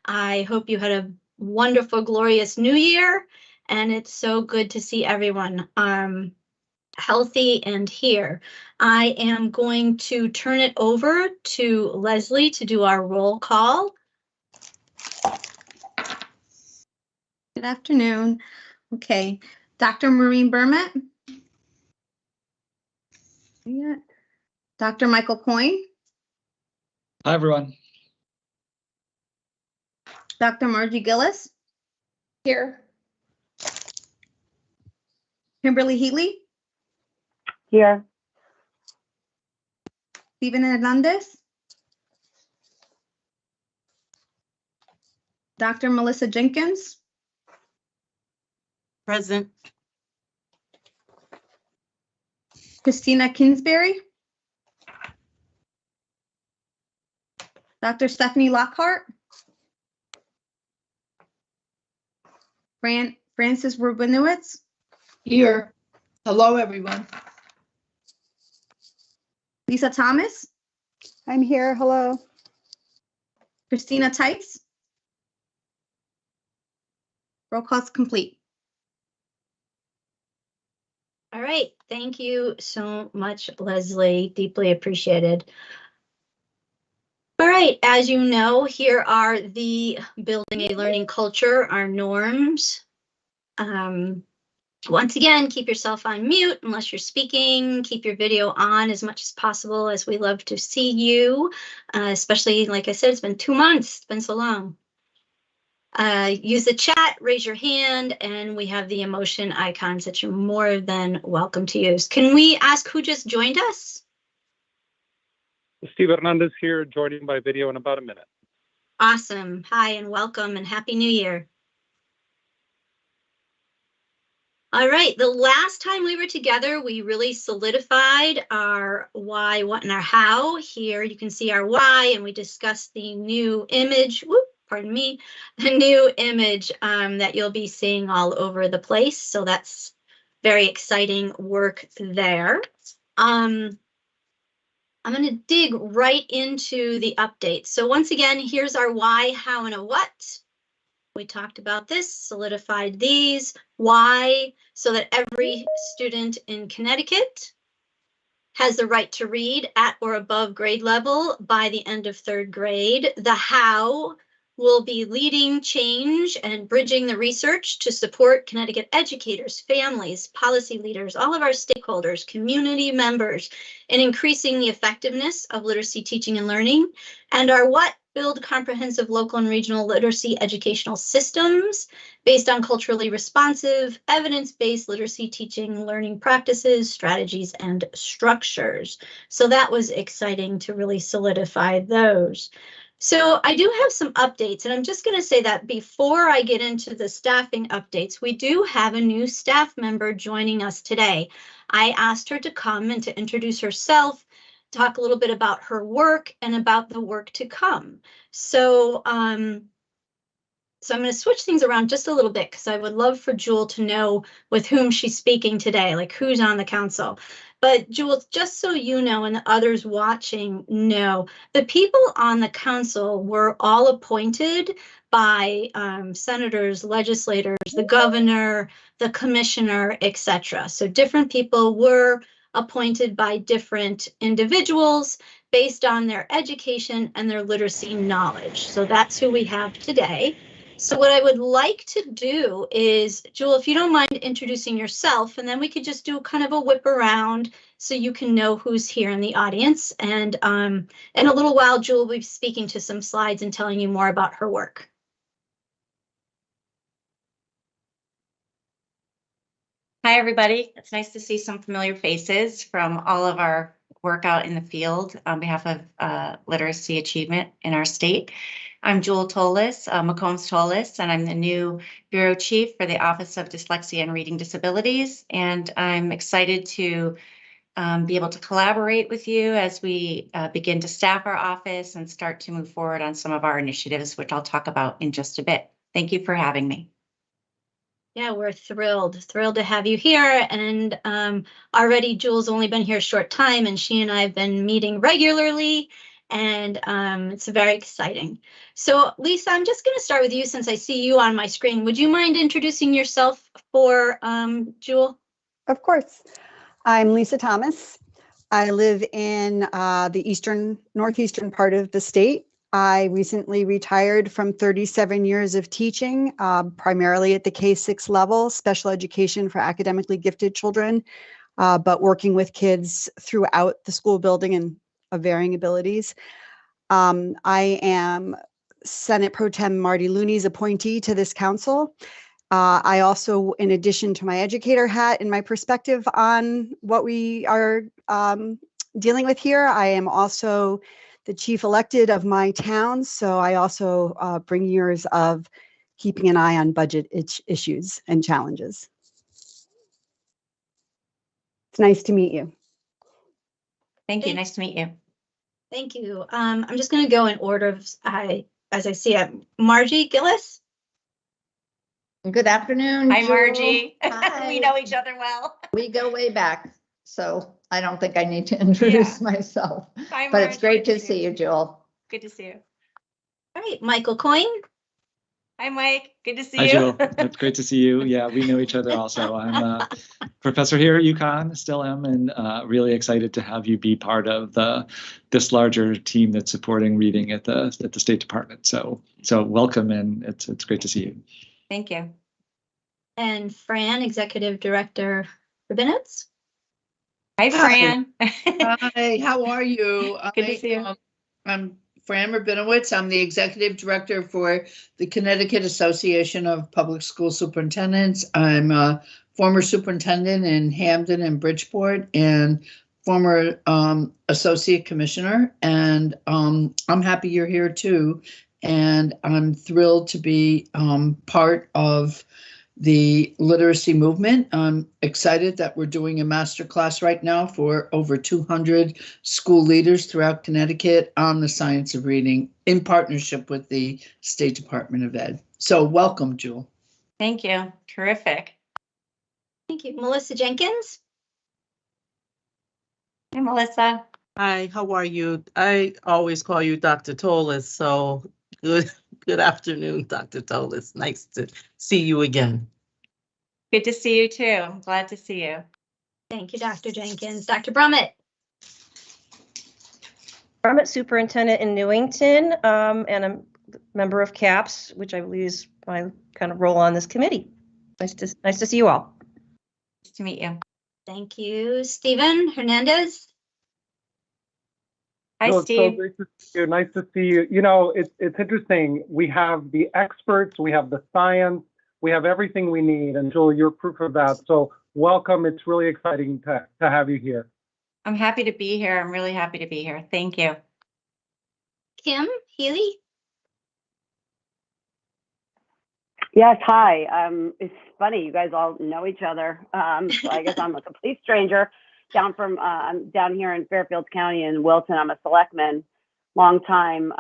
I hope you had a wonderful, glorious new year, and it's so good to see everyone healthy and here. I am going to turn it over to Leslie to do our roll call. Good afternoon. Okay, Dr. Maureen Bermet. Yeah. Dr. Michael Coyne. Hi, everyone. Dr. Margie Gillis. Here. Kimberly Healy. Here. Stephen Hernandez. Dr. Melissa Jenkins. Present. Christina Kingsbury. Dr. Stephanie Lockhart. Francis Rubinowitz. Here. Hello, everyone. Lisa Thomas. I'm here. Hello. Christina Tice. Roll call's complete. All right, thank you so much, Leslie. Deeply appreciated. All right, as you know, here are the building a learning culture, our norms. Once again, keep yourself on mute unless you're speaking. Keep your video on as much as possible, as we love to see you, especially, like I said, it's been 2 months. It's been so long. Use the chat, raise your hand, and we have the emotion icons that you're more than welcome to use. Can we ask who just joined us? Steve Hernandez here, joining by video in about a minute. Awesome. Hi, and welcome, and Happy New Year. All right, the last time we were together, we really solidified our why, what, and our how. Here you can see our why, and we discussed the new image, pardon me, the new image that you'll be seeing all over the place. So that's very exciting work there. I'm going to dig right into the updates. So once again, here's our why, how, and a what. We talked about this, solidified these. Why? So that every student in Connecticut has the right to read at or above grade level by the end of 3rd grade. The how will be leading change and bridging the research to support Connecticut educators, families, policy leaders, all of our stakeholders, community members, in increasing the effectiveness of literacy teaching and learning. And our what? Build comprehensive local and regional literacy educational systems based on culturally responsive, evidence-based literacy teaching, learning practices, strategies, and structures. So that was exciting to really solidify those. So I do have some updates, and I'm just going to say that before I get into the staffing updates, we do have a new staff member joining us today. I asked her to come and to introduce herself, talk a little bit about her work and about the work to come. So I'm going to switch things around just a little bit because I would love for Jewel to know with whom she's speaking today, like who's on the council. But Jewel, just so you know, and the others watching know, the people on the council were all appointed by senators, legislators, the governor, the commissioner, etc. So different people were appointed by different individuals based on their education and their literacy knowledge. So that's who we have today. So what I would like to do is, Jewel, if you don't mind introducing yourself, and then we could just do kind of a whip around so you can know who's here in the audience. And in a little while, Jewel will be speaking to some slides and telling you more about her work. Hi, everybody. It's nice to see some familiar faces from all of our work out in the field on behalf of literacy achievement in our state. I'm Jewel Tolles, McCombs Tolles, and I'm the new Bureau Chief for the Office of Dyslexia and Reading Disabilities. And I'm excited to be able to collaborate with you as we begin to staff our office and start to move forward on some of our initiatives, which I'll talk about in just a bit. Thank you for having me. Yeah, we're thrilled to have you here. And already Jewel's only been here a short time, and she and I have been meeting regularly. And it's very exciting. So Lisa, I'm just going to start with you since I see you on my screen. Would you mind introducing yourself for Jewel? Of course. I'm Lisa Thomas. I live in the northeastern part of the state. I recently retired from 37 years of teaching, primarily at the K-6 level, special education for academically gifted children, but working with kids throughout the school building and of varying abilities. I am Senate Pro Tem Marty Looney's appointee to this council. I also, in addition to my educator hat and my perspective on what we are dealing with here, I am also the chief elected of my town. So I also bring years of keeping an eye on budget issues and challenges. It's nice to meet you. Thank you. Thank- Nice to meet you. Thank you. I'm just going to go in order of as I see it. Margie Gillis. Good afternoon. Hi, Jewel. Margie. Hi. We know each other well. We go way back, so I don't think I need to introduce myself. Hi, But it's Margie. great Good to see you, Jewel. Good to see you. All right, Michael Coyne. Hi, Mike. Good to see Hi, you. Jill. It's great to see you. Yeah, we know each other also. I'm a professor here at UConn, still am, and really excited to have you be part of this larger team that's supporting reading at the State Department. So welcome, and it's great to see you. Thank you. And Fran, Executive Director Rabinowitz. Hi, Fran. Hi, how are you? Good to see you. I'm Fran Rabinowitz. I'm the Executive Director for the Connecticut Association of Public School Superintendents. I'm a former superintendent in Hamden and Bridgeport and former Associate Commissioner. And I'm happy you're here too. And I'm thrilled to be part of the literacy movement. I'm excited that we're doing a masterclass right now for over 200 school leaders throughout Connecticut on the science of reading in partnership with the State Department of Ed. So welcome, Jewel. Thank you. Terrific. Thank you. Melissa Jenkins. Hi, Melissa. Hi, how are you? I always call you Dr. Tolis, so good afternoon, Dr. Tolis. Nice to see you again. Good to see you too. I'm glad to see you. Thank you, Dr. Jenkins. Dr. Brummett. Brummett Superintendent in Newington, and a member of CAPS, which I believe is my kind of role on this committee. Nice to see you all. Nice to meet you. Thank you. Stephen Hernandez. Hi, So Steve. great to see you. Nice to see you. You know, it's interesting. We have the experts, we have the science, we have everything we need. And Jewel, you're proof of that. So welcome. It's really exciting to have you here. I'm happy to be here. I'm really happy to be here. Thank you. Kim Healy. Yes, hi. It's funny, you guys all know each other. So I guess I'm a complete stranger. I'm down here in Fairfield County in Wilton. I'm a selectman, longtime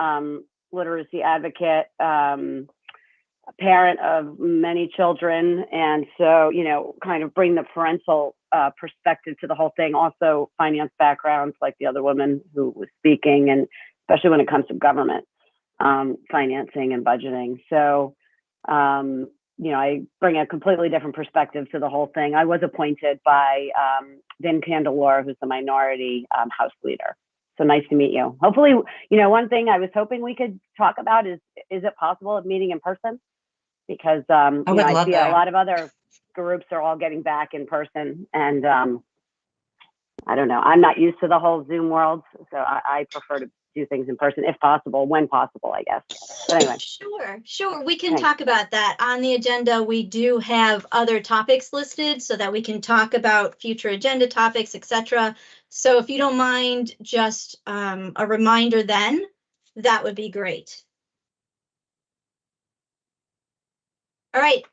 literacy advocate, parent of many children. And so, you know, kind of bring the parental perspective to the whole thing. Also finance backgrounds like the other woman who was speaking, and especially when it comes to government financing and budgeting. So, you know, I bring a completely different perspective to the whole thing. I was appointed by Vin Candelora, who's the minority House leader. So nice to meet you. Hopefully, you know, one thing I was hoping we could talk about is it possible of meeting in person? Because you know, I see a lot of other groups are all getting back in person, and I don't know. I'm not used to the whole Zoom world, so I prefer to do things in person if possible, when possible, I guess. But anyway. Sure. We can talk about that. On the agenda, we do have other topics listed so that we can talk about future agenda topics, etc. So if you don't mind, just a reminder then, that would be great. All right.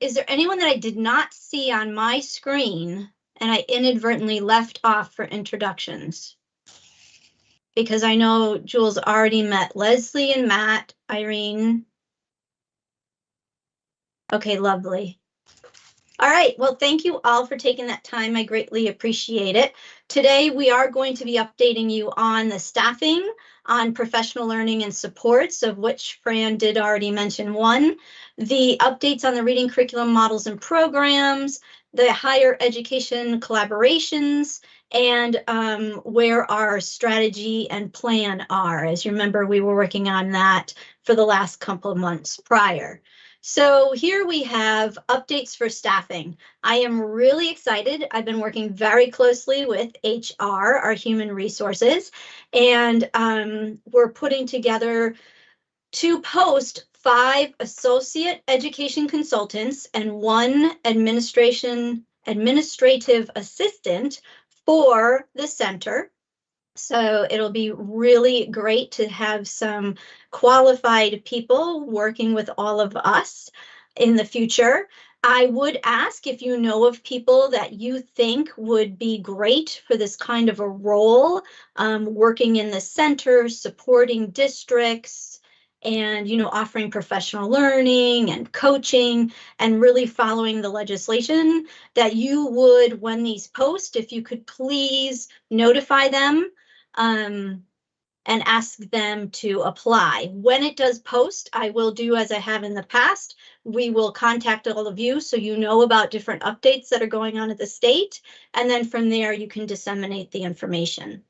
Is there anyone that I did not see on my screen and I inadvertently left off for introductions? Because I know Jewel's already met Leslie and Matt, Irene. Okay, lovely. All right, well, thank you all for taking that time. I greatly appreciate it. Today, we are going to be updating you on the staffing, on professional learning and supports, of which Fran did already mention one, the updates on the reading curriculum models and programs, the higher education collaborations, and where our strategy and plan are. As you remember, we were working on that for the last couple of months prior. So here we have updates for staffing. I am really excited. I've been working very closely with HR, our human resources, and we're putting together to post 5 associate education consultants and 1 administrative assistant for the center. So it'll be really great to have some qualified people working with all of us in the future. I would ask if you know of people that you think would be great for this kind of a role, working in the center, supporting districts, and, you know, offering professional learning and coaching and really following the legislation, that you would, when these post, if you could please notify them and ask them to apply. When it does post, I will do as I have in the past. We will contact all of you so you know about different updates that are going on at the state. And then from there, you can disseminate the information.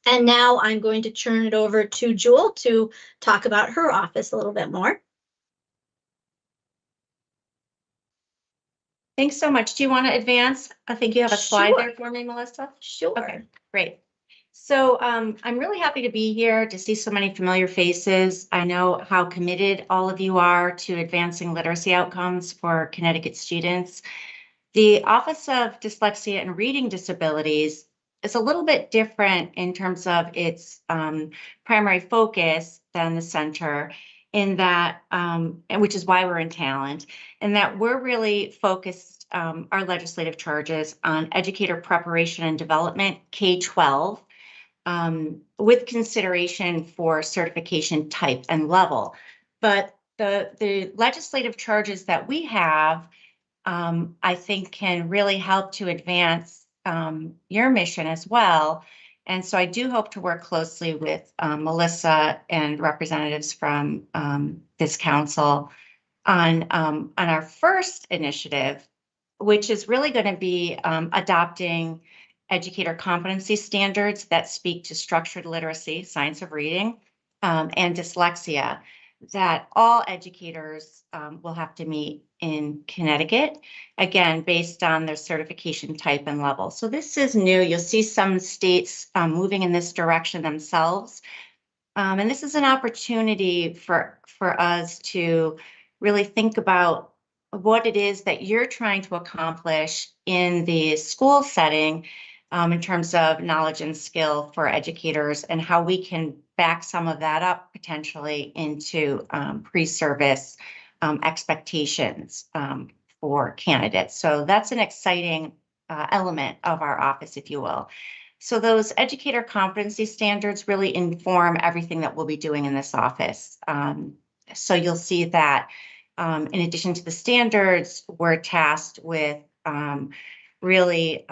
And now I'm going to turn it over to Jewel to talk about her office a little bit more. Thanks so much. Do you want to advance? I think you have a slide Sure. there for me, Melissa. Sure. Okay, great. So I'm really happy to be here to see so many familiar faces. I know how committed all of you are to advancing literacy outcomes for Connecticut students. The Office of Dyslexia and Reading Disabilities is a little bit different in terms of its primary focus than the center, in that, and which is why we're in Talent, in that we're really focused our legislative charges on educator preparation and development, K-12, with consideration for certification type and level. But the legislative charges that we have, I think, can really help to advance your mission as well. And so I do hope to work closely with Melissa and representatives from this council on our first initiative, which is really going to be adopting educator competency standards that speak to structured literacy, science of reading, and dyslexia, that all educators will have to meet in Connecticut, again, based on their certification type and level. So this is new. You'll see some states moving in this direction themselves. And this is an opportunity for us to really think about what it is that you're trying to accomplish in the school setting, in terms of knowledge and skill for educators, and how we can back some of that up potentially into pre-service expectations for candidates. So that's an exciting element of our office, if you will. So those educator competency standards really inform everything that we'll be doing in this office. So you'll see that in addition to the standards, we're tasked with really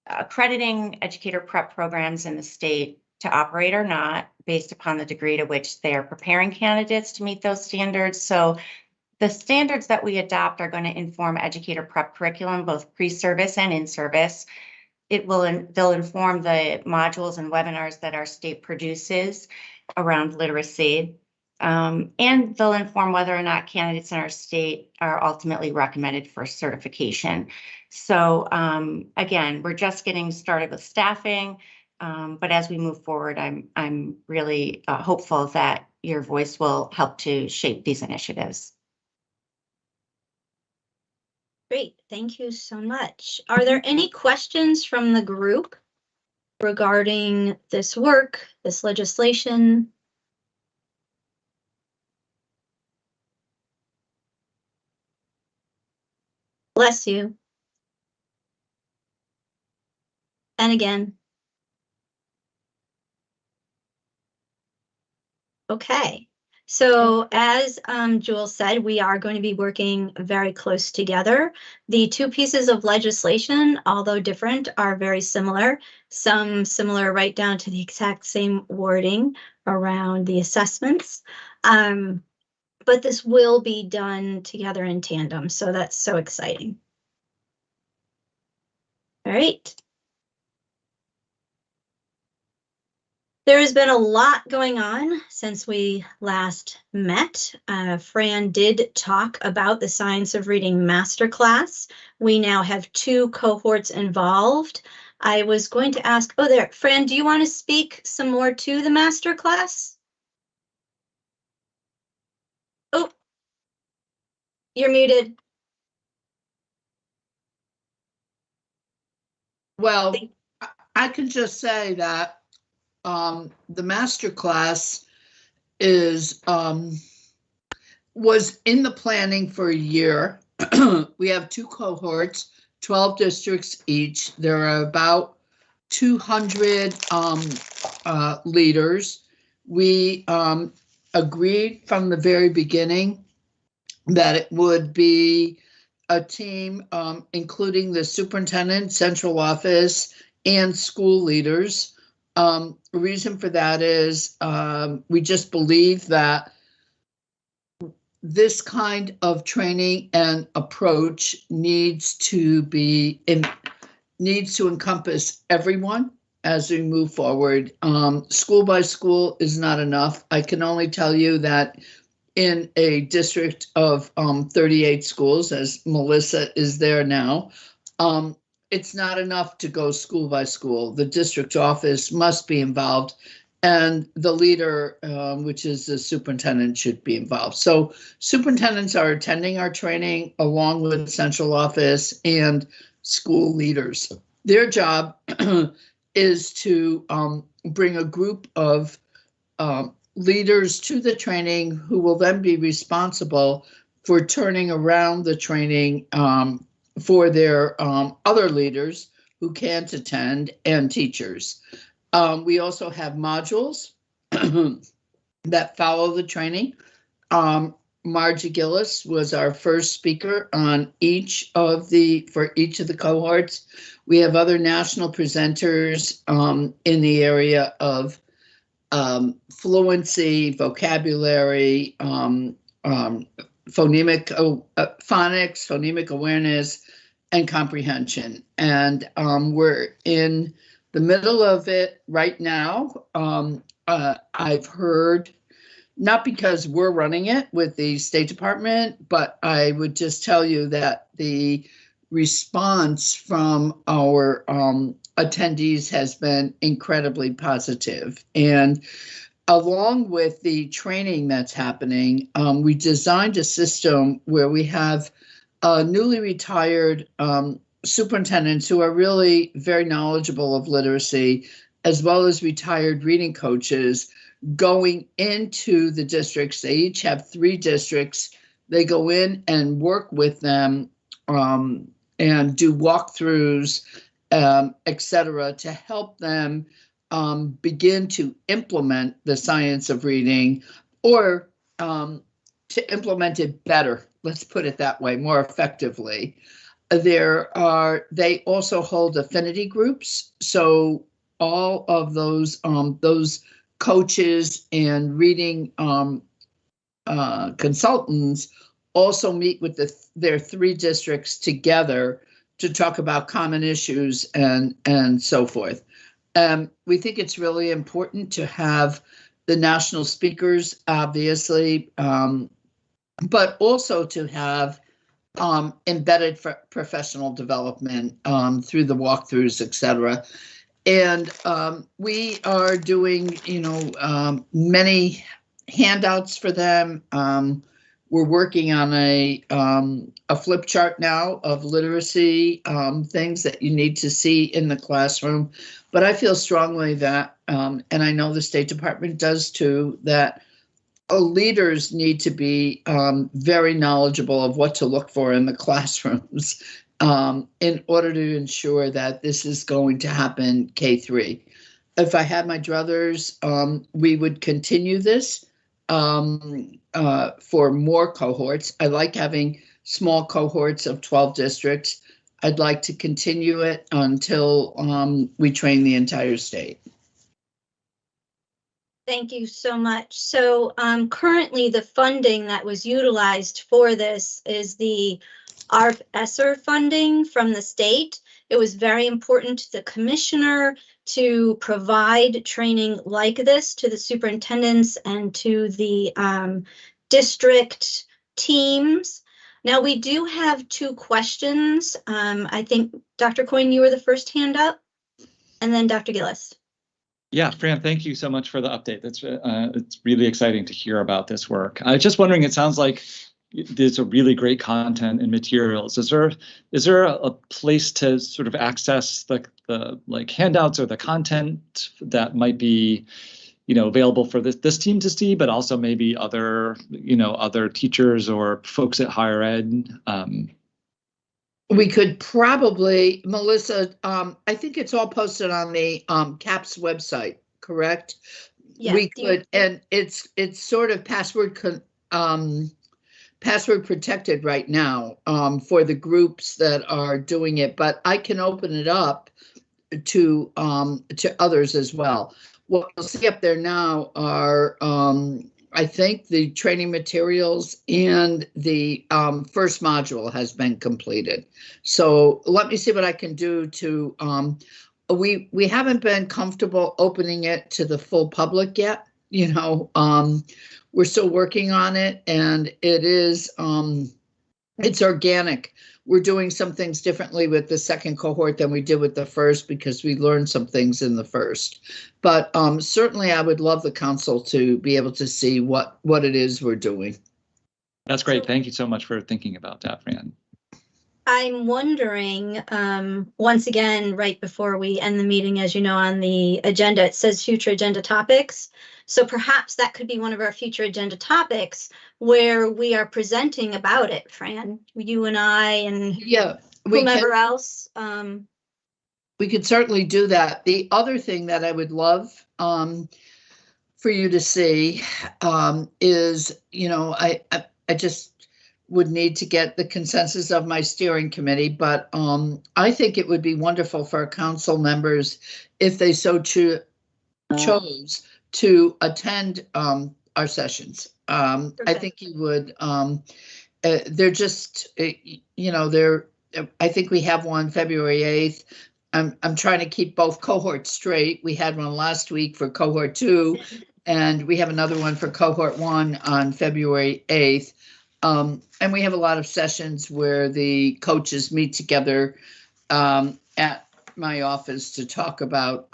accrediting educator prep programs in the state to operate or not, based upon the degree to which they are preparing candidates to meet those standards. So the standards that we adopt are going to inform educator prep curriculum, both pre-service and in-service. They'll inform the modules and webinars that our state produces around literacy. And they'll inform whether or not candidates in our state are ultimately recommended for certification. So again, we're just getting started with staffing, but as we move forward, I'm really hopeful that your voice will help to shape these initiatives. Great, thank you so much. Are there any questions from the group regarding this work, this legislation? Bless you. And again. Okay, So as Jewel said, we are going to be working very close together. The two pieces of legislation, although different, are very similar. Some similar right down to the exact same wording around the assessments. But this will be done together in tandem, so that's so exciting. All right. There has been a lot going on since we last met. Fran did talk about the Science of Reading Masterclass. We now have 2 cohorts involved. I was going to ask, oh there, Fran, do you want to speak some more to the masterclass? Oh, you're muted. Well, I can just say that the master class is was in the planning for a year. We have 2 cohorts, 12 districts each. There are about 200 leaders. We agreed from the very beginning that it would be a team including the superintendent, central office, and school leaders. The reason for that is we just believe that this kind of training and approach needs to encompass everyone as we move forward. School by school is not enough. I can only tell you that in a district of 38 schools, as Melissa is there now, it's not enough to go school by school. The district office must be involved, and the leader, which is the superintendent, should be involved. So superintendents are attending our training along with central office and school leaders. Their job is to bring a group of leaders to the training who will then be responsible for turning around the training for their other leaders who can't attend and teachers. We also have modules that follow the training. Margie Gillis was our first speaker on for each of the cohorts. We have other national presenters in the area of fluency, vocabulary, phonics, phonemic awareness, and comprehension. And we're in the middle of it right now. I've heard, not because we're running it with the State Department, but I would just tell you that the response from our attendees has been incredibly positive. And along with the training that's happening, we designed a system where we have newly retired superintendents who are really very knowledgeable of literacy, as well as retired reading coaches going into the districts. They each have 3 districts. They go in and work with them and do walkthroughs, et cetera, to help them begin to implement the science of reading, or to implement it better. Let's put it that way, more effectively. They also hold affinity groups. So all of those coaches and reading consultants also meet with their 3 districts together to talk about common issues and so forth. We think it's really important to have the national speakers, obviously, but also to have embedded for professional development through the walkthroughs, et cetera. And we are doing, many handouts for them. We're working on a flip chart now of literacy things that you need to see in the classroom. But I feel strongly that, and I know the State Department does too, that leaders need to be very knowledgeable of what to look for in the classrooms in order to ensure that this is going to happen K-3. If I had my druthers, we would continue this. for more cohorts. I like having small cohorts of 12 districts. I'd like to continue it until we train the entire state. Thank you so much. So currently the funding that was utilized for this is the ARP ESSER funding from the state. It was very important to the commissioner to provide training like this to the superintendents and to the district teams. Now we do have 2 questions. I think Dr. Coyne, you were the first hand up, and then Dr. Gillis. Yeah, Fran, thank you so much for the update. That's it's really exciting to hear about this work. I was just wondering, it sounds like there's a really great content and materials. Is there a place to sort of access the like handouts or the content that might be, you know, available for this team to see, but also maybe other, you know, other teachers or folks at higher ed? We could probably, Melissa, I think it's all posted on the CAPS website, correct? Yeah, we could, and it's sort of password protected right now for the groups that are doing it, but I can open it up to others as well. What you'll see up there now are I think the training materials and the first module has been completed. So let me see what I can do to, we haven't been comfortable opening it to the full public yet. You know, we're still working on it, and it is, it's organic. We're doing some things differently with the second cohort than we did with the first because we learned some things in the first. But certainly I would love the council to be able to see what it is we're doing. That's great. Thank you so much for thinking about that, Fran. I'm wondering, once again, right before we end the meeting, as you know, on the agenda, it says future agenda topics. So perhaps that could be one of our future agenda topics where we are presenting about it, Fran, you and I and whomever else. We could certainly do that. The other thing that I would love for you to see is, you know, I just would need to get the consensus of my steering committee, but I think it would be wonderful for our council members if they so chose to attend our sessions. I think you would, they're just, you know, I think we have one February 8th. I'm trying to keep both cohorts straight. We had one last week for cohort 2, and we have another one for cohort 1 on February 8th. And we have a lot of sessions where the coaches meet together at my office to talk about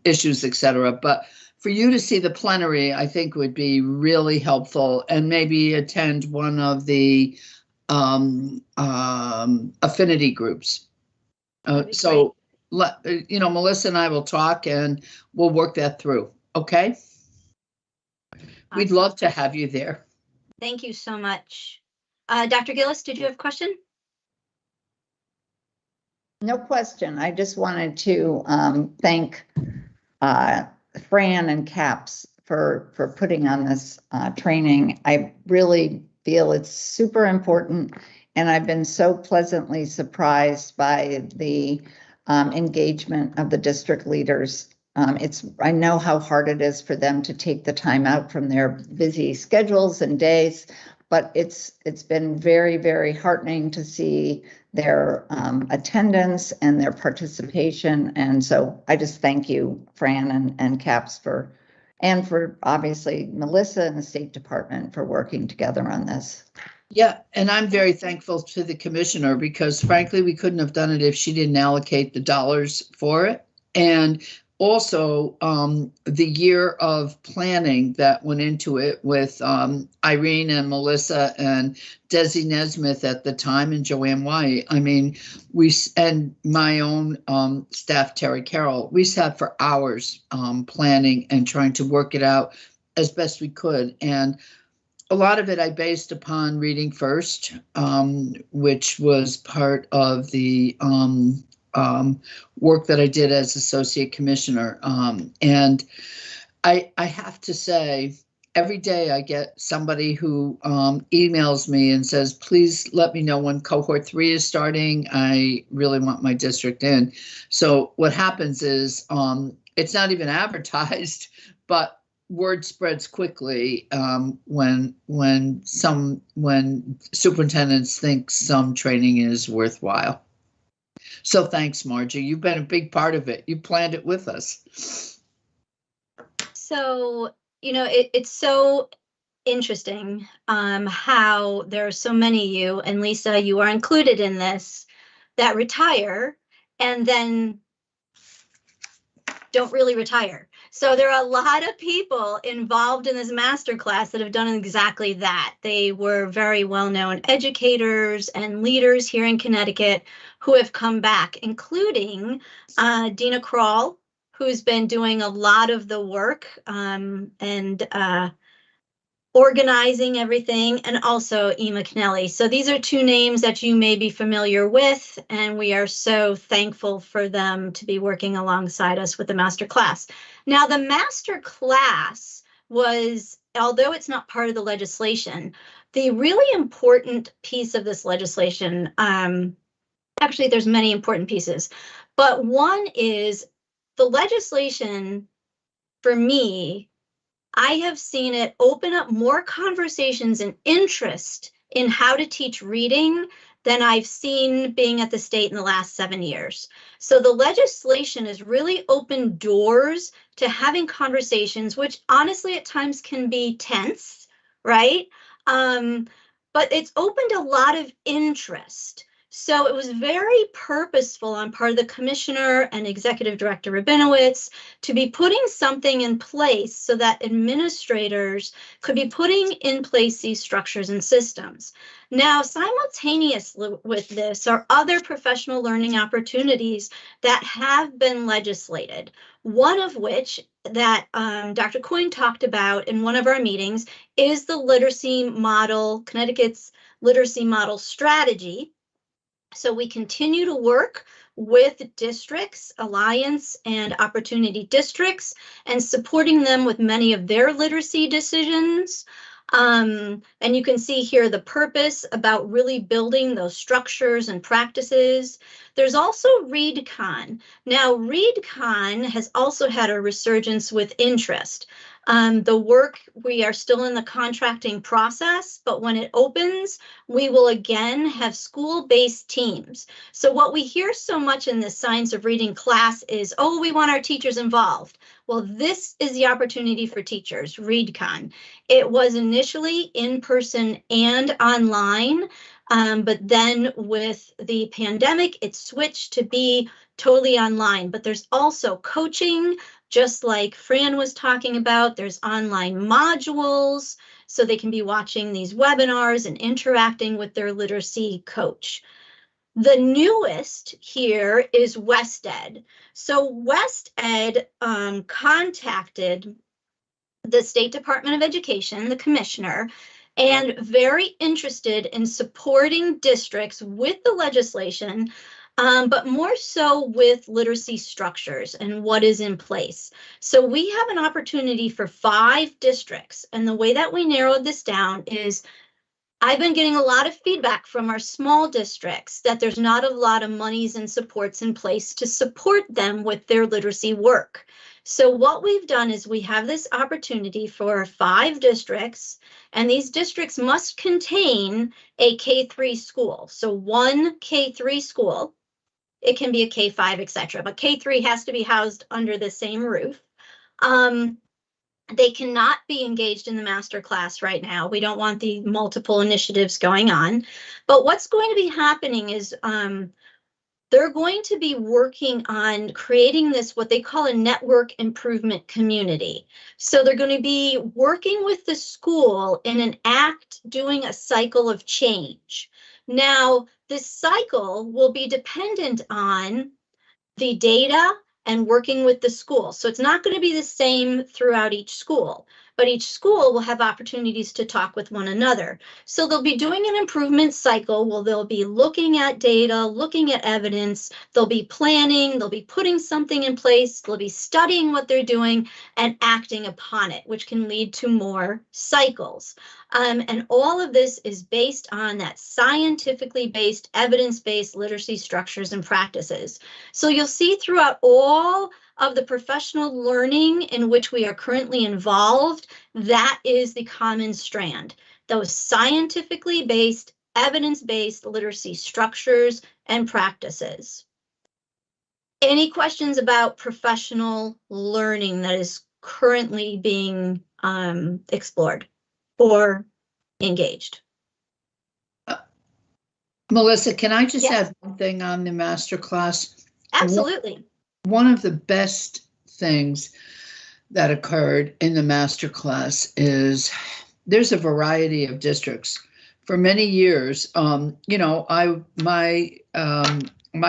issues, etc. But for you to see the plenary, I think would be really helpful, and maybe attend one of the affinity groups. So, you know, Melissa and I will talk and we'll work that through. Okay. Awesome. We'd love to have you there. Thank you so much. Dr. Gillis, did you have a question? No question. I just wanted to thank Fran and CAPS for putting on this training. I really feel it's super important, and I've been so pleasantly surprised by the engagement of the district leaders. I know how hard it is for them to take the time out from their busy schedules and days, but it's been very, very heartening to see their attendance and their participation. And so I just thank you, Fran and CAPS, for obviously Melissa and the State Department for working together on this. Yeah, and I'm very thankful to the commissioner because frankly, we couldn't have done it if she didn't allocate the dollars for it. And also the year of planning that went into it with Irene and Melissa and Desi Nesmith at the time and Joanne White. I mean, and my own staff, Terry Carroll, we sat for hours planning and trying to work it out as best we could. And a lot of it I based upon reading first, which was part of the work that I did as associate commissioner. And I have to say, every day I get somebody who emails me and says, please let me know when cohort 3 is starting. I really want my district in. So what happens is it's not even advertised, but word spreads quickly when superintendents think some training is worthwhile. So thanks, Margie. You've been a big part of it. You planned it with us. So, it's so interesting how there are so many of you, and Lisa, you are included in this, that retire and then don't really retire. So there are a lot of people involved in this masterclass that have done exactly that. They were very well-known educators and leaders here in Connecticut who have come back, including Dina Kroll, who's been doing a lot of the work and organizing everything, and also Ema Kennelly. So these are two names that you may be familiar with, and we are so thankful for them to be working alongside us with the master class. Now, the master class was, although it's not part of the legislation, the really important piece of this legislation, actually there's many important pieces, but one is the legislation, for me, I have seen it open up more conversations and interest in how to teach reading than I've seen being at the state in the last 7 years. So the legislation has really opened doors to having conversations, which honestly at times can be tense, right? But it's opened a lot of interest. So it was very purposeful on part of the commissioner and executive director Rabinowitz to be putting something in place so that administrators could be putting in place these structures and systems. Now, simultaneous with this are other professional learning opportunities that have been legislated. One of which that Dr. Coyne talked about in one of our meetings is the literacy model, Connecticut's literacy model strategy. So we continue to work with districts, Alliance and Opportunity districts, and supporting them with many of their literacy decisions. And you can see here the purpose about really building those structures and practices. There's also ReadCon. Now, ReadCon has also had a resurgence with interest. The work, we are still in the contracting process, but when it opens, we will again have school-based teams. So what we hear so much in this Science of Reading class is, oh, we want our teachers involved. Well, this is the opportunity for teachers, ReadCon. It was initially in person and online, but then with the pandemic, it switched to be totally online. But there's also coaching, just like Fran was talking about. There's online modules, so they can be watching these webinars and interacting with their literacy coach. The newest here is WestEd. So WestEd contacted the State Department of Education, the commissioner, and very interested in supporting districts with the legislation, but more so with literacy structures and what is in place. So we have an opportunity for 5 districts, and the way that we narrowed this down is I've been getting a lot of feedback from our small districts that there's not a lot of monies and supports in place to support them with their literacy work. So what we've done is we have this opportunity for 5 districts, and these districts must contain a K-3 school. So one K-3 school, it can be a K-5, etc., but K-3 has to be housed under the same roof. They cannot be engaged in the master class right now. We don't want the multiple initiatives going on. But what's going to be happening is they're going to be working on creating this, what they call a network improvement community. So they're going to be working with the school in an act, doing a cycle of change. Now, this cycle will be dependent on the data and working with the school. So it's not going to be the same throughout each school, but each school will have opportunities to talk with one another. So they'll be doing an improvement cycle where they'll be looking at data, looking at evidence, they'll be planning, they'll be putting something in place, they'll be studying what they're doing and acting upon it, which can lead to more cycles. And all of this is based on that scientifically based, evidence-based literacy structures and practices. So you'll see throughout all of the professional learning in which we are currently involved, that is the common strand. Those scientifically based, evidence-based literacy structures and practices. Any questions about professional learning that is currently being explored or engaged? Melissa, can I just Yes. add one thing on the masterclass? Absolutely. One of the best things that occurred in the masterclass is there's a variety of districts. For many years, you know, my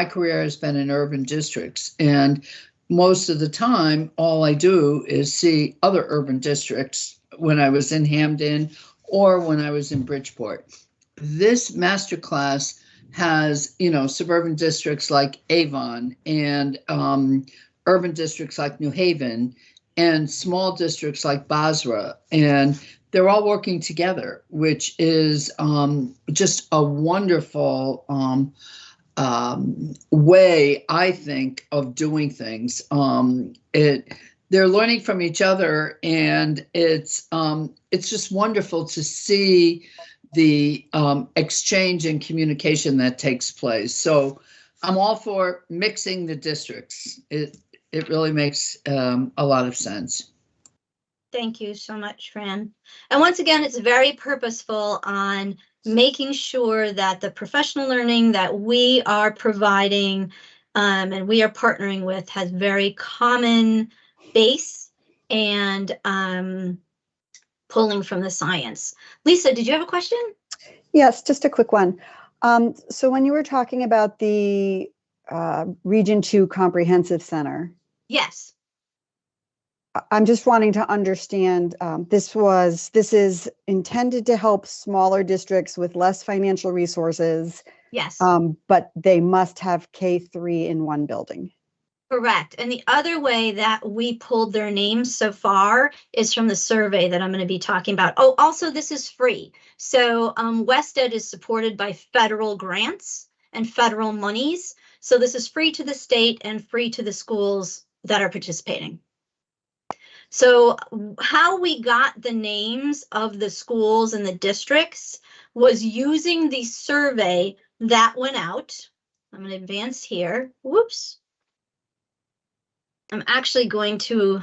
career has been in urban districts, and most of the time, all I do is see other urban districts when I was in Hamden or when I was in Bridgeport. This masterclass has, you know, suburban districts like Avon and urban districts like New Haven and small districts like Basra, and they're all working together, which is just a wonderful way, I think, of doing things. They're learning from each other, and it's just wonderful to see the exchange and communication that takes place. So I'm all for mixing the districts. It really makes a lot of sense. Thank you so much, Fran. And once again, it's very purposeful on making sure that the professional learning that we are providing and we are partnering with has very common base and pulling from the science. Lisa, did you have a question? Yes, just a quick one. So when you were talking about the Region 2 Comprehensive Center, Yes. I'm just wanting to understand, this is intended to help smaller districts with less financial resources, Yes. but they must have K-3 in one building. Correct. And the other way that we pulled their names so far is from the survey that I'm going to be talking about. Oh, also, this is free. So WestEd is supported by federal grants and federal monies. So this is free to the state and free to the schools that are participating. So how we got the names of the schools and the districts was using the survey that went out. I'm going to advance here. Whoops. I'm actually going to,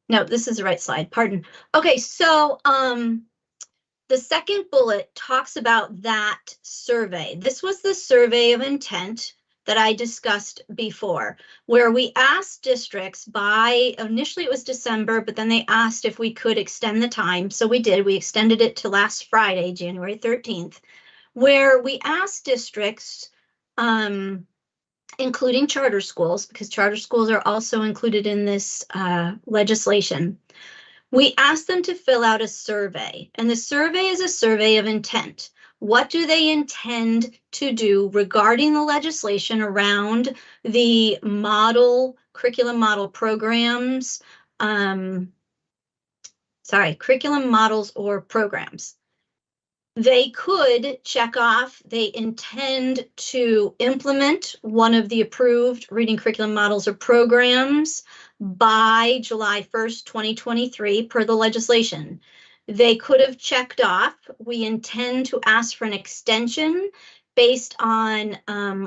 no, this is the right slide, pardon. Okay, so the second bullet talks about that survey. This was the survey of intent that I discussed before, where we asked districts by, initially it was December, but then they asked if we could extend the time. So we did, we extended it to last Friday, January 13th, where we asked districts, including charter schools, because charter schools are also included in this legislation. We asked them to fill out a survey, and the survey is a survey of intent. What do they intend to do regarding the legislation around the curriculum model programs, curriculum models or programs? They could check off they intend to implement one of the approved reading curriculum models or programs by July 1st, 2023 per the legislation. They could have checked off, we intend to ask for an extension based on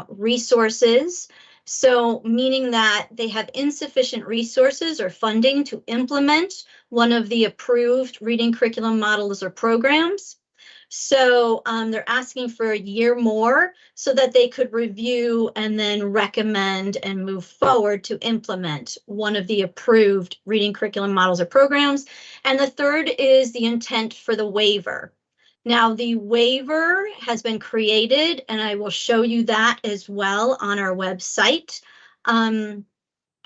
resources. So meaning that they have insufficient resources or funding to implement one of the approved reading curriculum models or programs. So they're asking for a year more so that they could review and then recommend and move forward to implement one of the approved reading curriculum models or programs. And the third is the intent for the waiver. Now, the waiver has been created, and I will show you that as well on our website.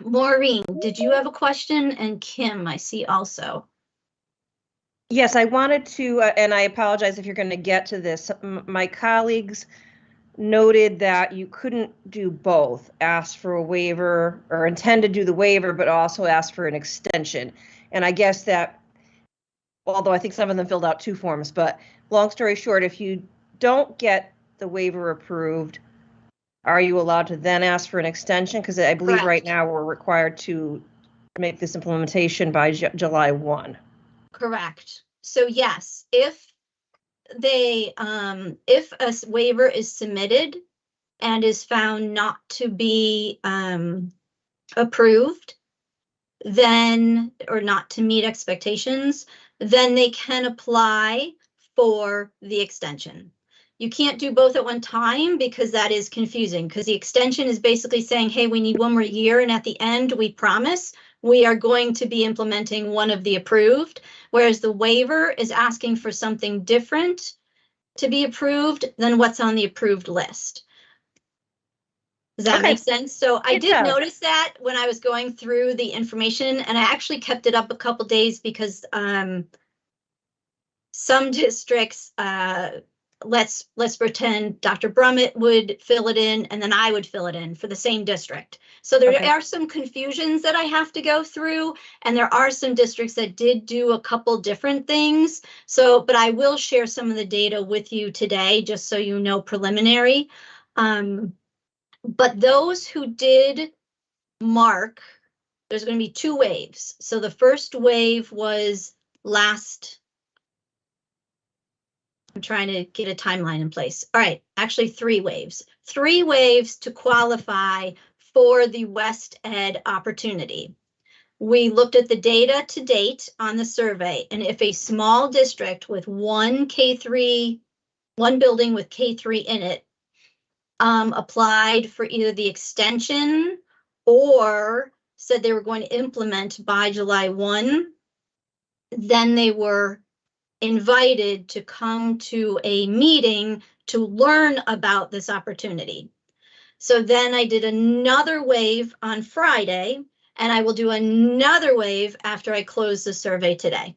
Maureen, did you have a question? And Kim, I see also. Yes, I wanted to, and I apologize if you're going to get to this. My colleagues noted that you couldn't do both, ask for a waiver or intend to do the waiver, but also ask for an extension. And I guess that, although I think some of them filled out 2 forms, but long story short, if you don't get the waiver approved, are you allowed to then ask for an extension? Because I believe right Correct. now we're required to make this implementation by July 1. Correct. So yes, if if a waiver is submitted and is found not to be approved, then, or not to meet expectations, then they can apply for the extension. You can't do both at one time because that is confusing, because the extension is basically saying, hey, we need 1 more year, and at the end, we promise we are going to be implementing one of the approved, whereas the waiver is asking for something different to be approved than what's on the approved list. Does that make sense? So I It did does. notice that when I was going through the information, and I actually kept it up a couple days because some districts, let's pretend Dr. Brummett would fill it in and then I would fill it in for the same district. So there Okay. are some confusions that I have to go through, and there are some districts that did do a couple different things. So, but I will share some of the data with you today, just so you know preliminary. But those who did mark, there's going to be 2 waves. So the first wave was I'm trying to get a timeline in place. All right, actually 3 waves. 3 waves to qualify for the West Ed opportunity. We looked at the data to date on the survey, and if a small district with one building with K3 in it, applied for either the extension or said they were going to implement by July 1, then they were invited to come to a meeting to learn about this opportunity. So then I did another wave on Friday, and I will do another wave after I close the survey today,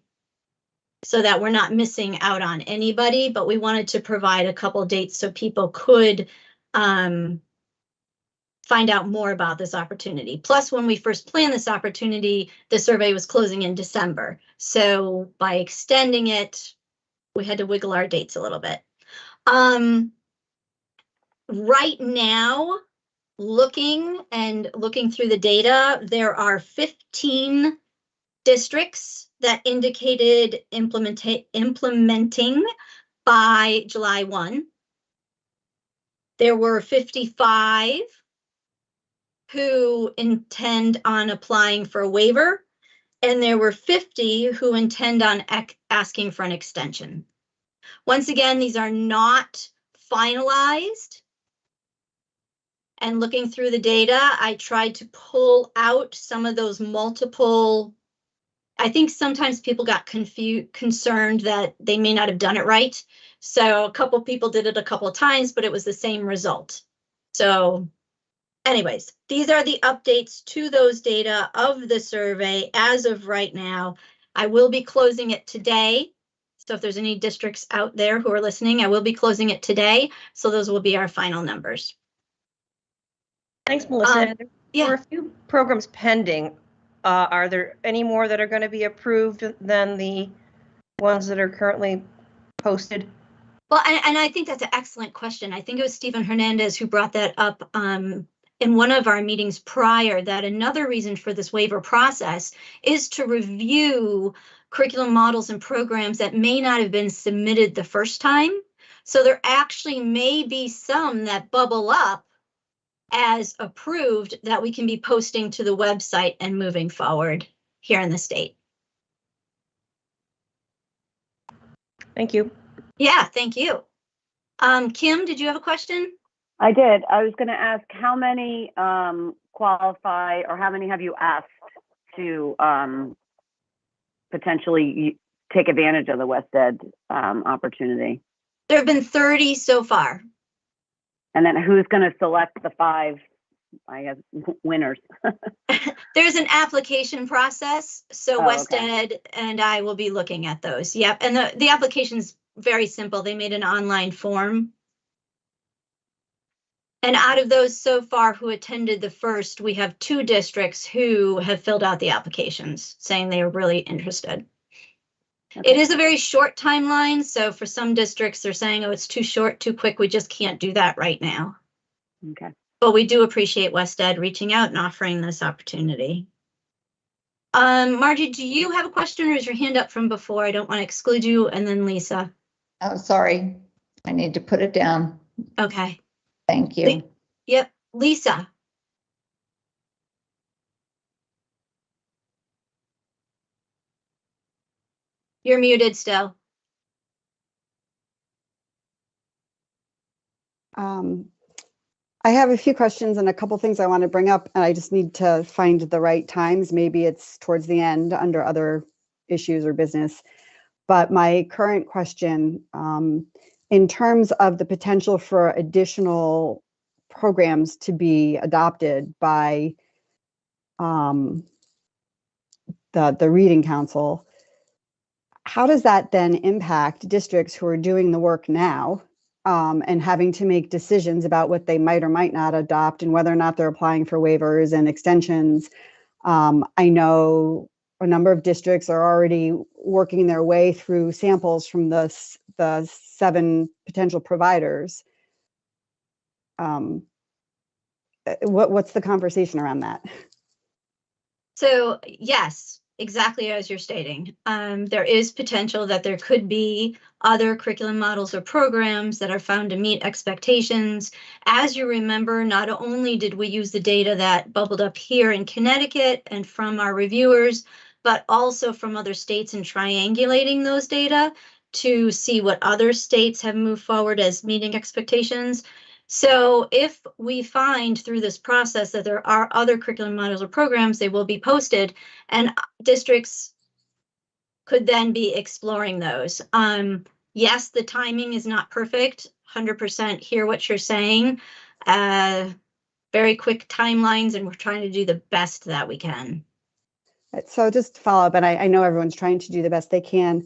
so that we're not missing out on anybody, but we wanted to provide a couple dates so people could find out more about this opportunity. Plus, when we first planned this opportunity, the survey was closing in December. So by extending it, we had to wiggle our dates a little bit. Right now, looking through the data, there are 15 districts that indicated implementing by July 1. There were 55 who intend on applying for a waiver, and there were 50 who intend on asking for an extension. Once again, these are not finalized. And looking through the data, I tried to pull out some of those multiple. I think sometimes people got concerned that they may not have done it right. So a couple people did it a couple of times, but it was the same result. So anyways, these are the updates to those data of the survey as of right now. I will be closing it today. So if there's any districts out there who are listening, I will be closing it today. So those will be our final numbers. Thanks, Melissa. Yeah. There are a few programs pending. Are there any more that are going to be approved than the ones that are currently posted? Well, and I think that's an excellent question. I think it was Stephen Hernandez who brought that up in one of our meetings prior, that another reason for this waiver process is to review curriculum models and programs that may not have been submitted the first time. So there actually may be some that bubble up as approved that we can be posting to the website and moving forward here in the state. Thank you. Yeah, thank you. Kim, did you have a question? I did. I was going to ask how many qualify, or how many have you asked to potentially take advantage of the West Ed opportunity? There have been 30 so far. And then who's going to select the 5 I guess, winners. There's an application process, so Oh, West okay. Ed and I will be looking at those. Yep, and the application's very simple. They made an online form. And out of those so far who attended the first, we have 2 districts who have filled out the applications, saying they are really interested. It is a very short timeline, so for some districts, they're saying, oh, it's too short, too quick, we just can't do that right now. Okay. But we do appreciate West Ed reaching out and offering this opportunity. Margie, do you have a question or is your hand up from before? I don't want to exclude you, and then Lisa. Oh, sorry. I need to put it down. Okay. Thank you. Yep, Lisa. You're muted still. I have a few questions and a couple things I want to bring up, and I just need to find the right times. Maybe it's towards the end under other issues or business. But my current question, in terms of the potential for additional programs to be adopted by the Reading Council, how does that then impact districts who are doing the work now and having to make decisions about what they might or might not adopt and whether or not they're applying for waivers and extensions? I know a number of districts are already working their way through samples from the 7 potential providers. What's the conversation around that? So yes, exactly as you're stating. There is potential that there could be other curriculum models or programs that are found to meet expectations. As you remember, not only did we use the data that bubbled up here in Connecticut and from our reviewers, but also from other states and triangulating those data to see what other states have moved forward as meeting expectations. So if we find through this process that there are other curriculum models or programs, they will be posted, and districts could then be exploring those. Yes, the timing is not perfect. 100% hear what you're saying. Very quick timelines, and we're trying to do the best that we can. So just to follow up, and I know everyone's trying to do the best they can.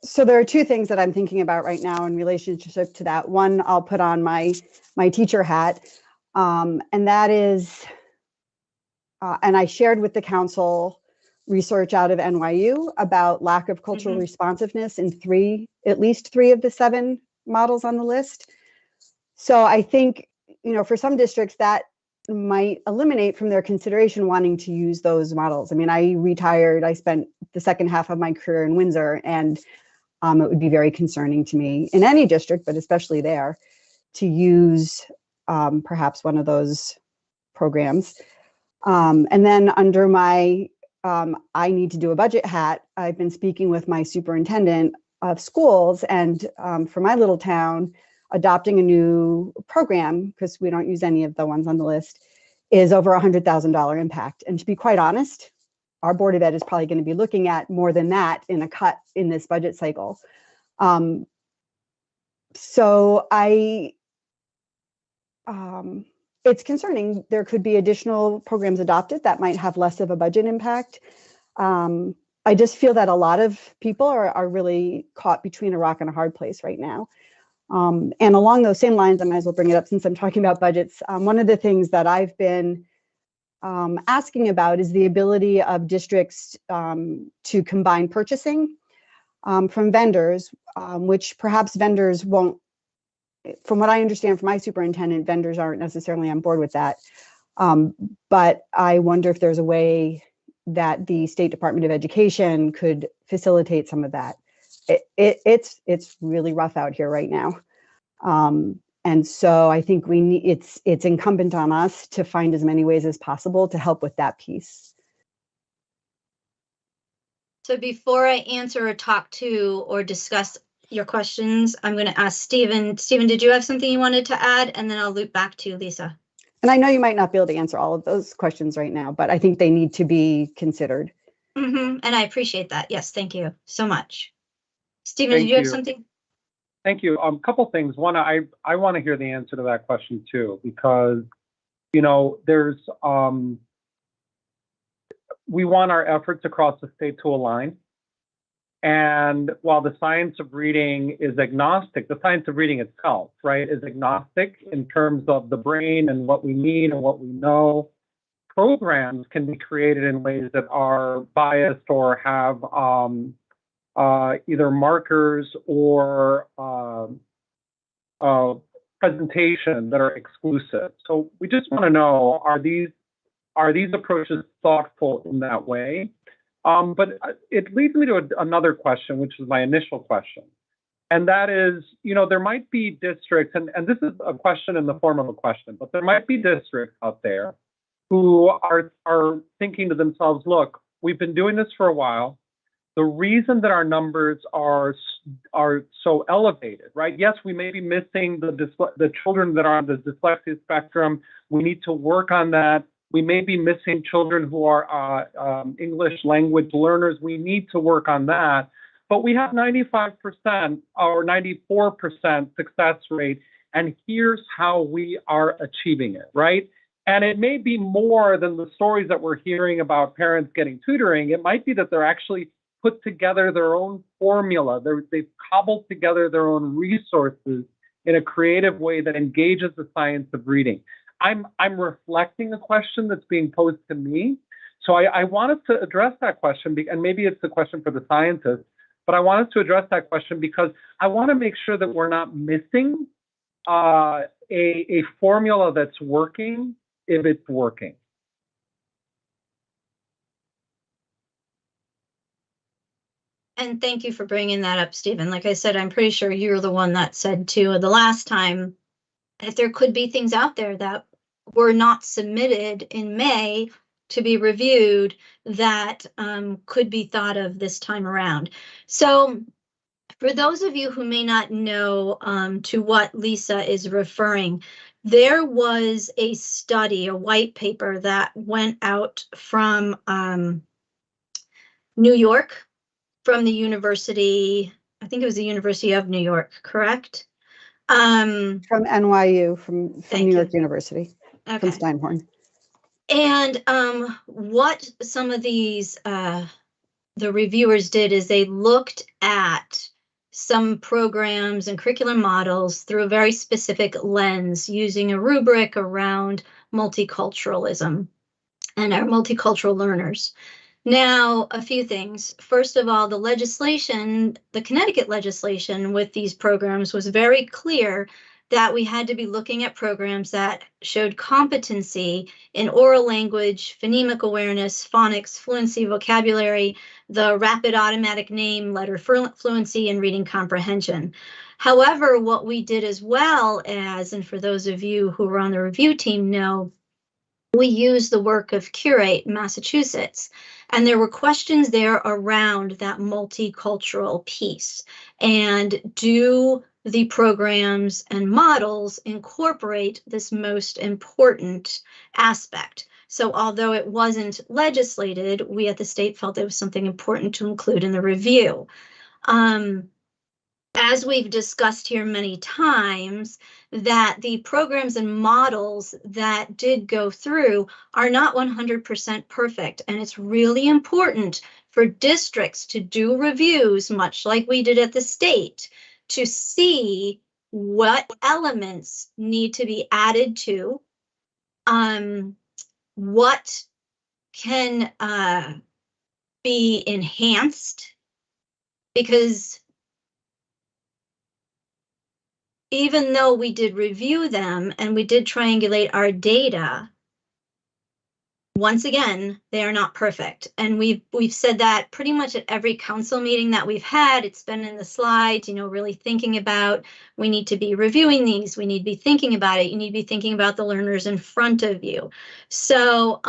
So there are 2 things that I'm thinking about right now in relationship to that. One, I'll put on my teacher hat, and that is, and I shared with the council research out of NYU about lack of cultural responsiveness in at least three of the 7 models on the list. So I think, for some districts that might eliminate from their consideration wanting to use those models. I mean, I retired, I spent the second half of my career in Windsor, and it would be very concerning to me in any district, but especially there, to use perhaps one of those programs. And then under my I need to do a budget hat, I've been speaking with my superintendent of schools, and for my little town, adopting a new program, because we don't use any of the ones on the list, is over $100,000 impact. And to be quite honest, our Board of Ed is probably going to be looking at more than that in a cut in this budget cycle. So it's concerning. There could be additional programs adopted that might have less of a budget impact. I just feel that a lot of people are really caught between a rock and a hard place right now. And along those same lines, I might as well bring it up since I'm talking about budgets. One of the things that I've been asking about is the ability of districts to combine purchasing from vendors, which perhaps vendors won't. From what I understand from my superintendent, vendors aren't necessarily on board with that. But I wonder if there's a way that the State Department of Education could facilitate some of that. It's really rough out here right now. And so I think it's incumbent on us to find as many ways as possible to help with that piece. So before I answer or talk to or discuss your questions, I'm going to ask Stephen. Stephen, did you have something you wanted to add? And then I'll loop back to Lisa. And I know you might not be able to answer all of those questions right now, but I think they need to be considered. And I appreciate that. Yes, thank you so much. Stephen, Thank did you have you. something? Thank you. Couple things. One, I want to hear the answer to that question too, because, you know, there's, we want our efforts across the state to align. And while the science of reading is agnostic, the science of reading itself, right, is agnostic in terms of the brain and what we need and what we know. Programs can be created in ways that are biased or have either markers or presentation that are exclusive. So we just want to know, are these approaches thoughtful in that way? But it leads me to another question, which is my initial question. And that is, you know, there might be districts, and this is a question in the form of a question, but there might be districts out there who are thinking to themselves, look, we've been doing this for a while. The reason that our numbers are so elevated, right? Yes, we may be missing the children that are on the dyslexia spectrum. We need to work on that. We may be missing children who are English language learners. We need to work on that. But we have 95% or 94% success rate, and here's how we are achieving it, right? And it may be more than the stories that we're hearing about parents getting tutoring. It might be that they're actually put together their own formula. They've cobbled together their own resources in a creative way that engages the science of reading. I'm reflecting a question that's being posed to me. So I wanted to address that question, and maybe it's a question for the scientists, but I wanted to address that question because I want to make sure that we're not missing a formula that's working if it's working. And thank you for bringing that up, Stephen. Like I said, I'm pretty sure you're the one that said too the last time that there could be things out there that were not submitted in May to be reviewed that could be thought of this time around. So for those of you who may not know to what Lisa is referring, there was a study, a white paper that went out from New York, from the university, I think it was the University of New York, correct? From NYU, from New York University, Okay. from Steinhorn. And what some of these, the reviewers did is they looked at some programs and curriculum models through a very specific lens using a rubric around multiculturalism and our multicultural learners. Now, a few things. First of all, the legislation, the Connecticut legislation with these programs was very clear that we had to be looking at programs that showed competency in oral language, phonemic awareness, phonics, fluency, vocabulary, the rapid automatic name, letter fluency, and reading comprehension. However, what we did as well as, and for those of you who were on the review team know, we used the work of Curate, Massachusetts, and there were questions there around that multicultural piece. And do the programs and models incorporate this most important aspect? So although it wasn't legislated, we at the state felt it was something important to include in the review. As we've discussed here many times, that the programs and models that did go through are not 100% perfect. And it's really important for districts to do reviews, much like we did at the state, to see what elements need to be added to, what can be enhanced, because even though we did review them and we did triangulate our data, once again, they are not perfect. And we've said that pretty much at every council meeting that we've had. It's been in the slides, you know, really thinking about, we need to be reviewing these, we need to be thinking about it, you need to be thinking about the learners in front of you. So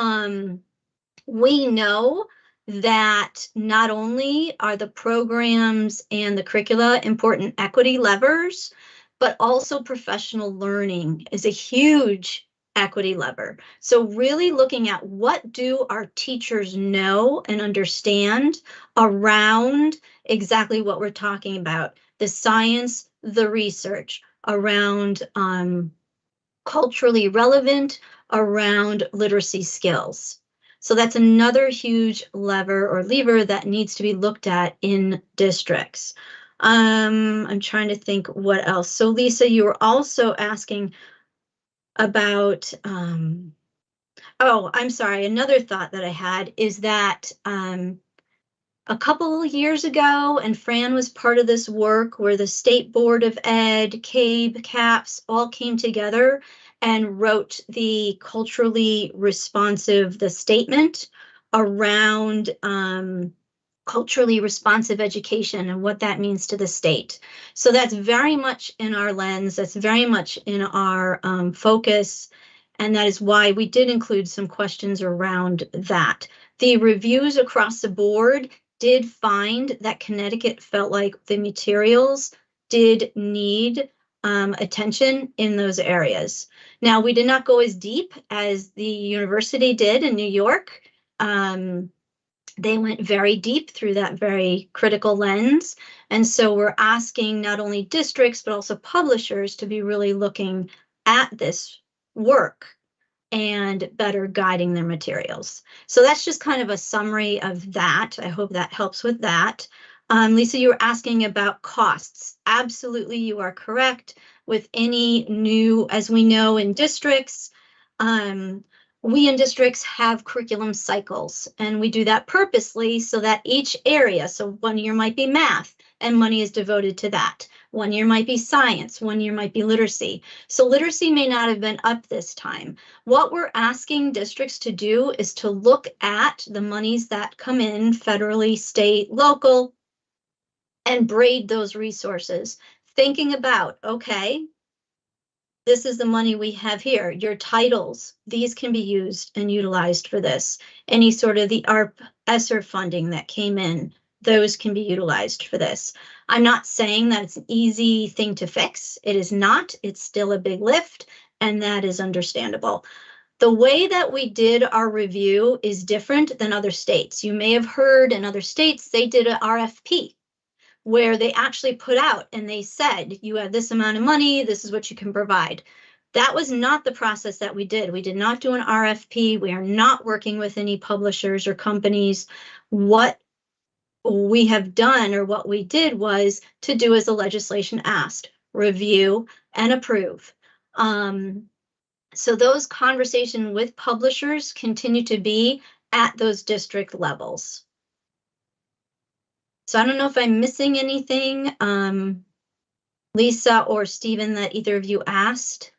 we know that not only are the programs and the curricula important equity levers, but also professional learning is a huge equity lever. So really looking at what do our teachers know and understand around exactly what we're talking about. the science, the research around culturally relevant, around literacy skills. So that's another huge lever that needs to be looked at in districts. I'm trying to think what else. So Lisa, you were also asking about, oh, I'm sorry. Another thought that I had is that a couple of years ago, and Fran was part of this work where the State Board of Ed, CABE, CAPS all came together and wrote the culturally responsive, the statement around culturally responsive education and what that means to the state. So that's very much in our lens, that's very much in our focus, and that is why we did include some questions around that. The reviews across the board did find that Connecticut felt like the materials did need attention in those areas. Now, we did not go as deep as the university did in New York. They went very deep through that very critical lens. And so we're asking not only districts, but also publishers to be really looking at this work and better guiding their materials. So that's just kind of a summary of that. I hope that helps with that. Lisa, you were asking about costs. Absolutely, you are correct. With any new, as we know in districts, we in districts have curriculum cycles, and we do that purposely so that each area, so 1 year might be math and money is devoted to that. 1 year might be science, 1 year might be literacy. So literacy may not have been up this time. What we're asking districts to do is to look at the monies that come in federally, state, local, and braid those resources, thinking about, okay, this is the money we have here. Your titles, these can be used and utilized for this. Any sort of the ARP ESSER funding that came in, those can be utilized for this. I'm not saying that it's an easy thing to fix. It is not. It's still a big lift, and that is understandable. The way that we did our review is different than other states. You may have heard in other states, they did an RFP where they actually put out and they said, you have this amount of money, this is what you can provide. That was not the process that we did. We did not do an RFP. We are not working with any publishers or companies. What we have done, or what we did, was to do as the legislation asked, review and approve. So those conversations with publishers continue to be at those district levels. So I don't know if I'm missing anything, Lisa or Stephen, that either of you asked.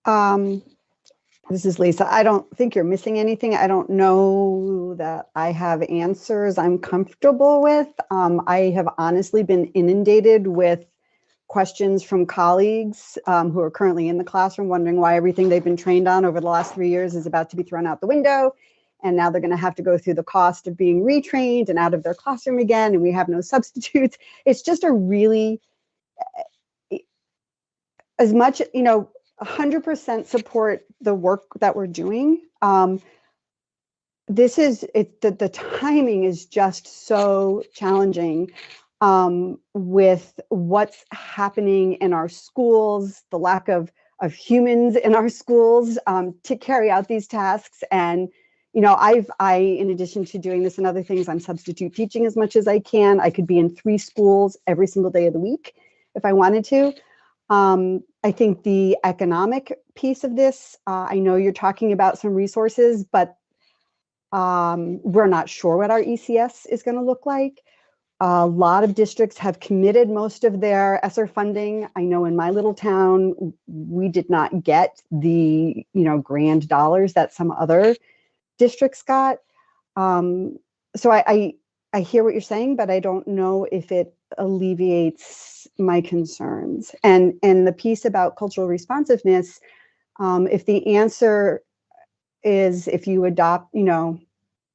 This is Lisa. I don't think you're missing anything. I don't know that I have answers I'm comfortable with. I have honestly been inundated with questions from colleagues who are currently in the classroom wondering why everything they've been trained on over the last 3 years is about to be thrown out the window. And now they're going to have to go through the cost of being retrained and out of their classroom again, and we have no substitutes. It's just a really, as much, 100% support the work that we're doing. The timing is just so challenging with what's happening in our schools, the lack of humans in our schools to carry out these tasks. And in addition to doing this and other things, I'm substitute teaching as much as I can. I could be in 3 schools every single day of the week if I wanted to. I think the economic piece of this, I know you're talking about some resources, but we're not sure what our ECS is going to look like. A lot of districts have committed most of their ESSER funding. I know in my little town, we did not get the grand dollars that some other districts got. So I hear what you're saying, but I don't know if it alleviates my concerns. And the piece about cultural responsiveness, if the answer is, if you adopt,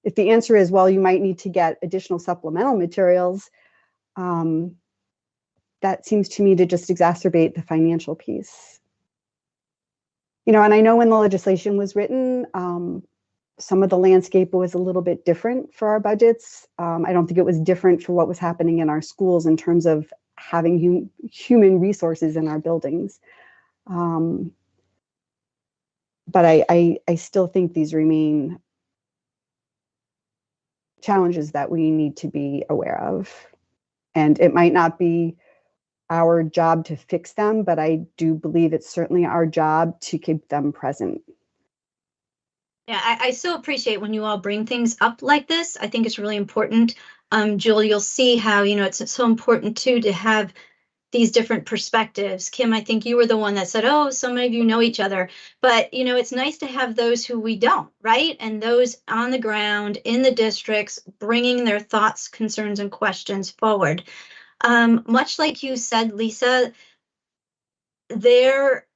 if the answer is, well, you might need to get additional supplemental materials, that seems to me to just exacerbate the financial piece. And I know when the legislation was written, some of the landscape was a little bit different for our budgets. I don't think it was different for what was happening in our schools in terms of having human resources in our buildings. But I still think these remain challenges that we need to be aware of. And it might not be our job to fix them, but I do believe it's certainly our job to keep them present. Yeah, I so appreciate when you all bring things up like this. I think it's really important. Jewel, you'll see how, it's so important too to have these different perspectives. Kim, I think you were the one that said, oh, so many of you know each other, but it's nice to have those who we don't, right? And those on the ground in the districts bringing their thoughts, concerns, and questions forward. Much like you said, Lisa,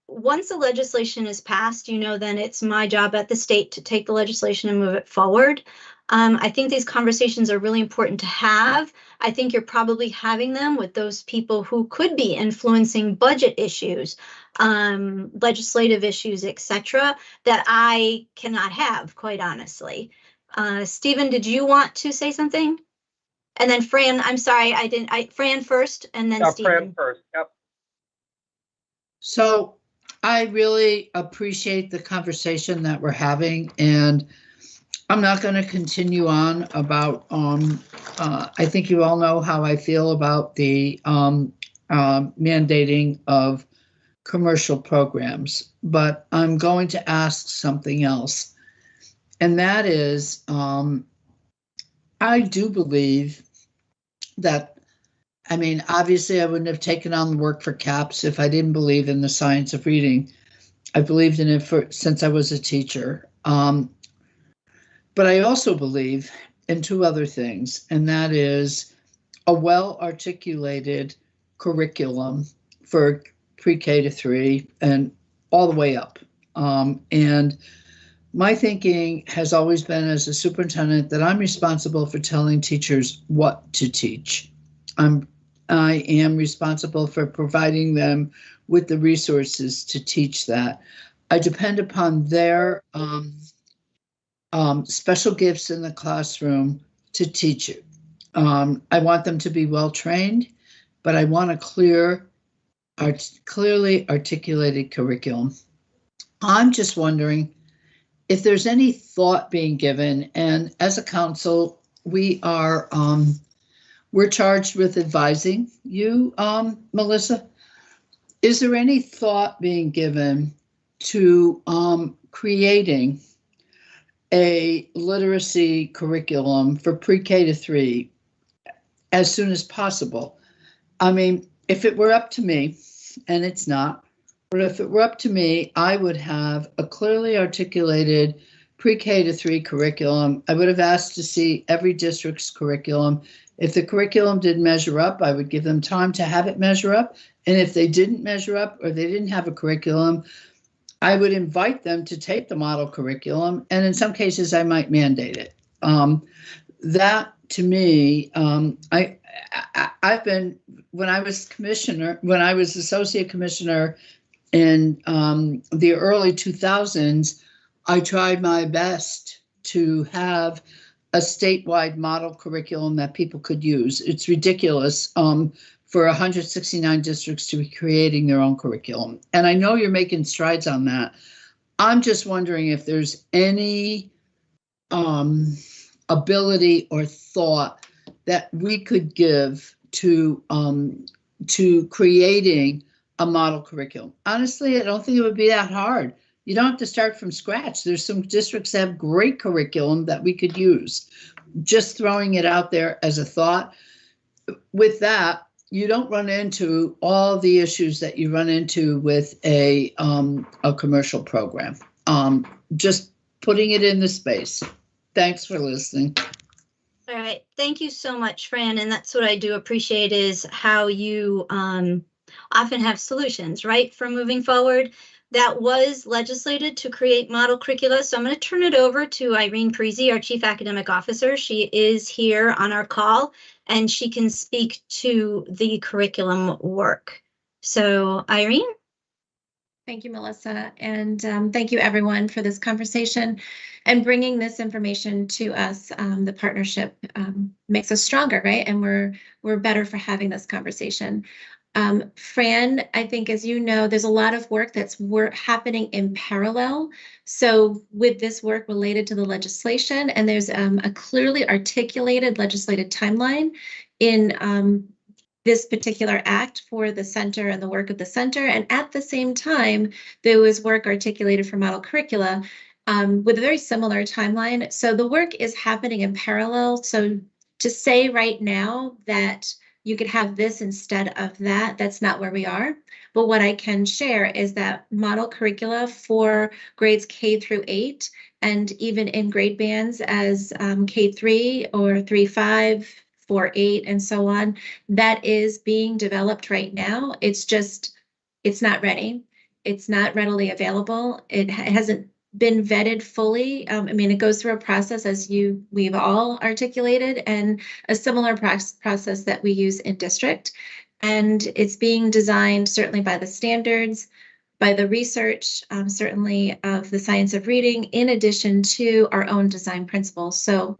once the legislation is passed, then it's my job at the state to take the legislation and move it forward. I think these conversations are really important to have. I think you're probably having them with those people who could be influencing budget issues, legislative issues, etc., that I cannot have, quite honestly. Stephen, did you want to say something? And then Fran, I'm sorry, Fran first, and then Stephen. Fran first, yep. So I really appreciate the conversation that we're having, and I'm not going to continue on about, I think you all know how I feel about the mandating of commercial programs, but I'm going to ask something else. And that is, I do believe that, obviously I wouldn't have taken on the work for CAPS if I didn't believe in the science of reading. I believed in it since I was a teacher. But I also believe in two other things, and that is a well-articulated curriculum for pre-K to 3 and all the way up. And my thinking has always been, as a superintendent, that I'm responsible for telling teachers what to teach. I am responsible for providing them with the resources to teach that. I depend upon their special gifts in the classroom to teach it. I want them to be well trained, but I want a clearly articulated curriculum. I'm just wondering if there's any thought being given, and as a council, we're charged with advising you, Melissa. Is there any thought being given to creating a literacy curriculum for pre-K to 3 as soon as possible? If it were up to me, and it's not, but if it were up to me, I would have a clearly articulated pre-K to 3 curriculum. I would have asked to see every district's curriculum. If the curriculum didn't measure up, I would give them time to have it measure up. And if they didn't measure up or they didn't have a curriculum, I would invite them to take the model curriculum, and in some cases I might mandate it. That to me, I've been, when I was associate commissioner in the early 2000s, I tried my best to have a statewide model curriculum that people could use. It's ridiculous for 169 districts to be creating their own curriculum. And I know you're making strides on that. I'm just wondering if there's any ability or thought that we could give to creating a model curriculum. Honestly, I don't think it would be that hard. You don't have to start from scratch. There's some districts that have great curriculum that we could use. Just throwing it out there as a thought. With that, you don't run into all the issues that you run into with a commercial program. Just putting it in the space. Thanks for listening. All right, thank you so much, Fran. And that's what I do appreciate, is how you often have solutions, right, for moving forward. That was legislated to create model curricula. So I'm going to turn it over to Irene Parisi, our Chief Academic Officer. She is here on our call, and she can speak to the curriculum work. So Irene? Thank you, Melissa. And thank you, everyone, for this conversation and bringing this information to us. The partnership makes us stronger, right? And we're better for having this conversation. Fran, I think, as you know, there's a lot of work that's happening in parallel. So with this work related to the legislation, and there's a clearly articulated legislative timeline in this particular act for the center and the work of the center. And at the same time, there was work articulated for model curricula with a very similar timeline. So the work is happening in parallel. So to say right now that you could have this instead of that, that's not where we are. But what I can share is that model curricula for grades K through 8, and even in grade bands as K3 or 3-5, 4-8, and so on, that is being developed right now. It's not ready. It's not readily available. It hasn't been vetted fully. I mean, it goes through a process, as we've all articulated, and a similar process that we use in district. And it's being designed certainly by the standards, by the research, certainly of the science of reading, in addition to our own design principles. So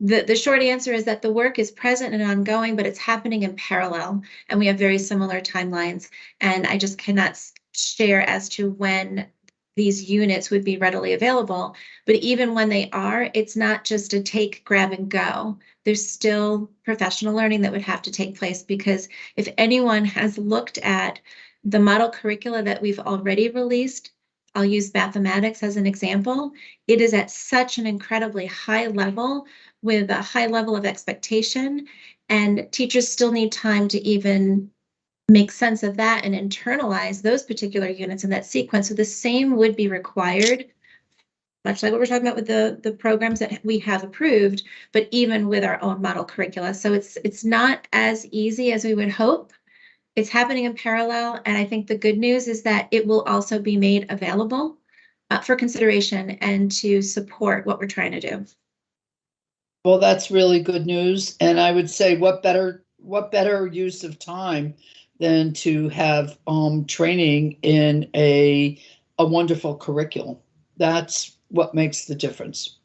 the short answer is that the work is present and ongoing, but it's happening in parallel, and we have very similar timelines. And I just cannot share as to when these units would be readily available. But even when they are, it's not just a take, grab, and go. There's still professional learning that would have to take place, because if anyone has looked at the model curricula that we've already released, I'll use mathematics as an example. It is at such an incredibly high level, with a high level of expectation, and teachers still need time to even make sense of that and internalize those particular units in that sequence. So the same would be required, much like what we're talking about with the programs that we have approved, but even with our own model curricula. So it's not as easy as we would hope. It's happening in parallel, and I think the good news is that it will also be made available for consideration and to support what we're trying to do. Well, that's really good news. And I would say what better use of time than to have training in a wonderful curriculum. That's what makes the difference.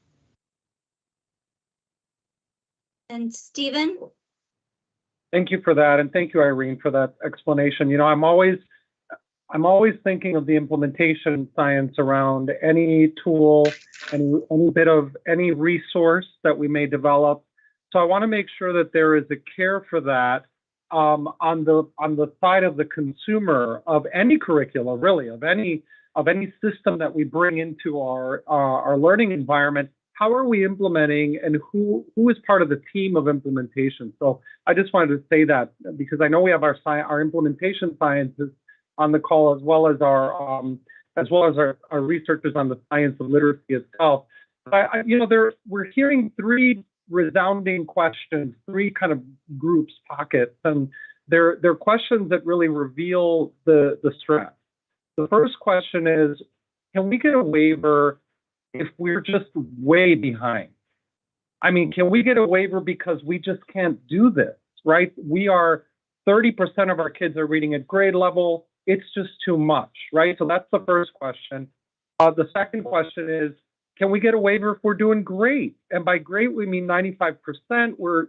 And Stephen? Thank you for that, and thank you, Irene, for that explanation. You know, I'm always thinking of the implementation science around any tool, any resource that we may develop. So I want to make sure that there is a care for that on the side of the consumer of any curricula, really, of any system that we bring into our learning environment. How are we implementing, and who is part of the team of implementation? So I just wanted to say that, because I know we have our implementation scientists on the call, as well as our researchers on the science of literacy itself. We're hearing three resounding questions, three kind of groups, pockets, and they're questions that really reveal the stress. The first question is, can we get a waiver if we're just way behind? I mean, can we get a waiver because we just can't do this, right? 30% of our kids are reading at grade level. It's just too much, right? So that's the first question. The second question is, can we get a waiver if we're doing great? And by great, we mean 95%. We're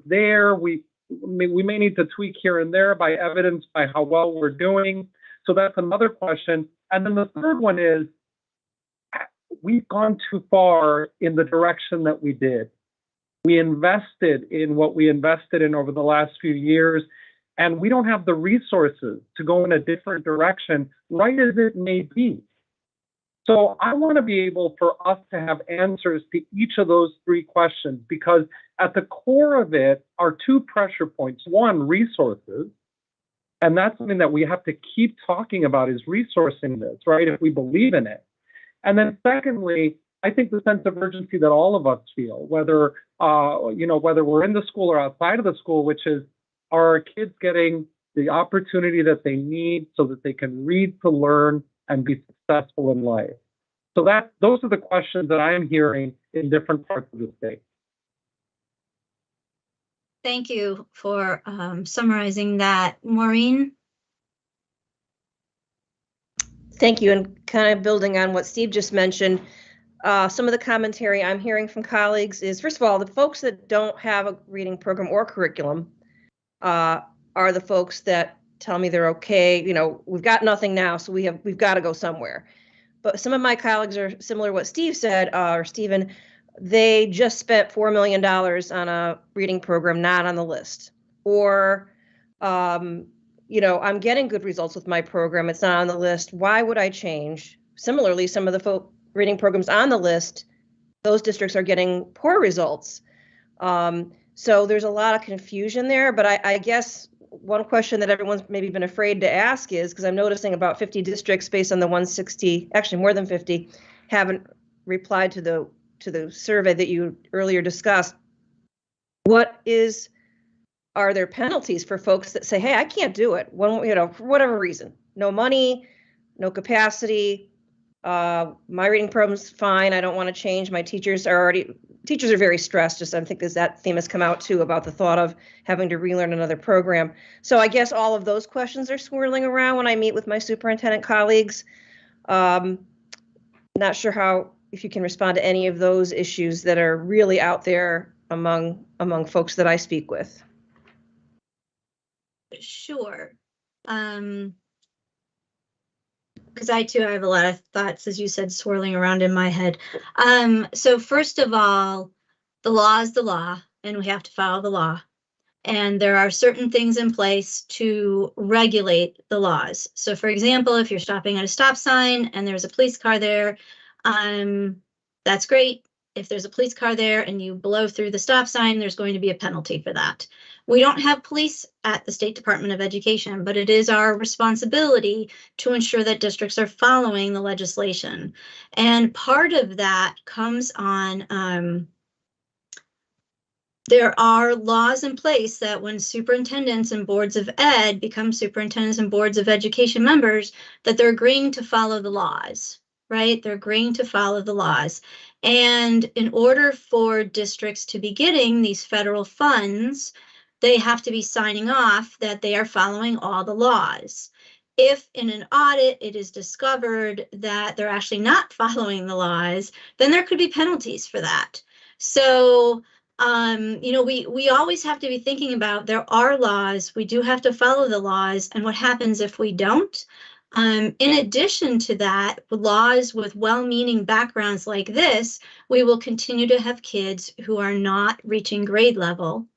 there. We may need to tweak here and there by evidence, by how well we're doing. So that's another question. And then the third one is, we've gone too far in the direction that we did. We invested in what we invested in over the last few years, and we don't have the resources to go in a different direction, right as it may be. So I want to be able for us to have answers to each of those three questions, because at the core of it are two pressure points. One, resources. And that's something that we have to keep talking about, is resourcing this, right, if we believe in it. And then secondly, I think the sense of urgency that all of us feel, whether we're in the school or outside of the school, which is, are our kids getting the opportunity that they need so that they can read to learn and be successful in life? So those are the questions that I'm hearing in different parts of the state. Thank you for summarizing that. Maureen? Thank you. And kind of building on what Steve just mentioned, some of the commentary I'm hearing from colleagues is, first of all, the folks that don't have a reading program or curriculum are the folks that tell me they're okay. You know, we've got nothing now, so we've got to go somewhere. But some of my colleagues are similar to what Steve said, or Stephen, they just spent $4 million on a reading program not on the list. Or, you know, I'm getting good results with my program, it's not on the list. Why would I change? Similarly, some of the reading programs on the list, those districts are getting poor results. So there's a lot of confusion there, but I guess one question that everyone's maybe been afraid to ask is, because I'm noticing about 50 districts based on the 160, actually more than 50, haven't replied to the survey that you earlier discussed. Are there penalties for folks that say, hey, I can't do it, for whatever reason, no money, no capacity, my reading program's fine, I don't want to change, my teachers are very stressed, just I think that theme has come out too about the thought of having to relearn another program. So I guess all of those questions are swirling around when I meet with my superintendent colleagues. Not sure if you can respond to any of those issues that are really out there among folks that I speak with. Sure. Because I too have a lot of thoughts, as you said, swirling around in my head. So first of all, the law is the law, and we have to follow the law. And there are certain things in place to regulate the laws. So for example, if you're stopping at a stop sign and there's a police car there, that's great. If there's a police car there and you blow through the stop sign, there's going to be a penalty for that. We don't have police at the State Department of Education, but it is our responsibility to ensure that districts are following the legislation. And part of that comes on, there are laws in place that when superintendents and boards of ed become superintendents and boards of education members, that they're agreeing to follow the laws, right? They're agreeing to follow the laws. And in order for districts to be getting these federal funds, they have to be signing off that they are following all the laws. If in an audit it is discovered that they're actually not following the laws, then there could be penalties for that. So, we always have to be thinking about, there are laws, we do have to follow the laws, and what happens if we don't. In addition to that, laws with well-meaning backgrounds like this, we will continue to have kids who are not reaching grade level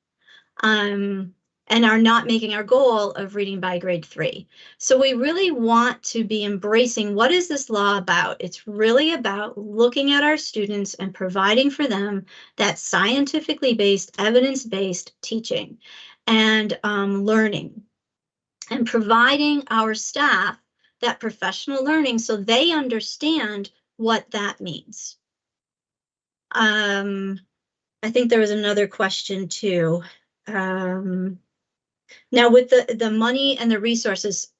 and are not making our goal of reading by grade 3. So we really want to be embracing, what is this law about? It's really about looking at our students and providing for them that scientifically based, evidence-based teaching and learning, and providing our staff that professional learning so they understand what that means. I think there was another question too. Now with the money and the resources,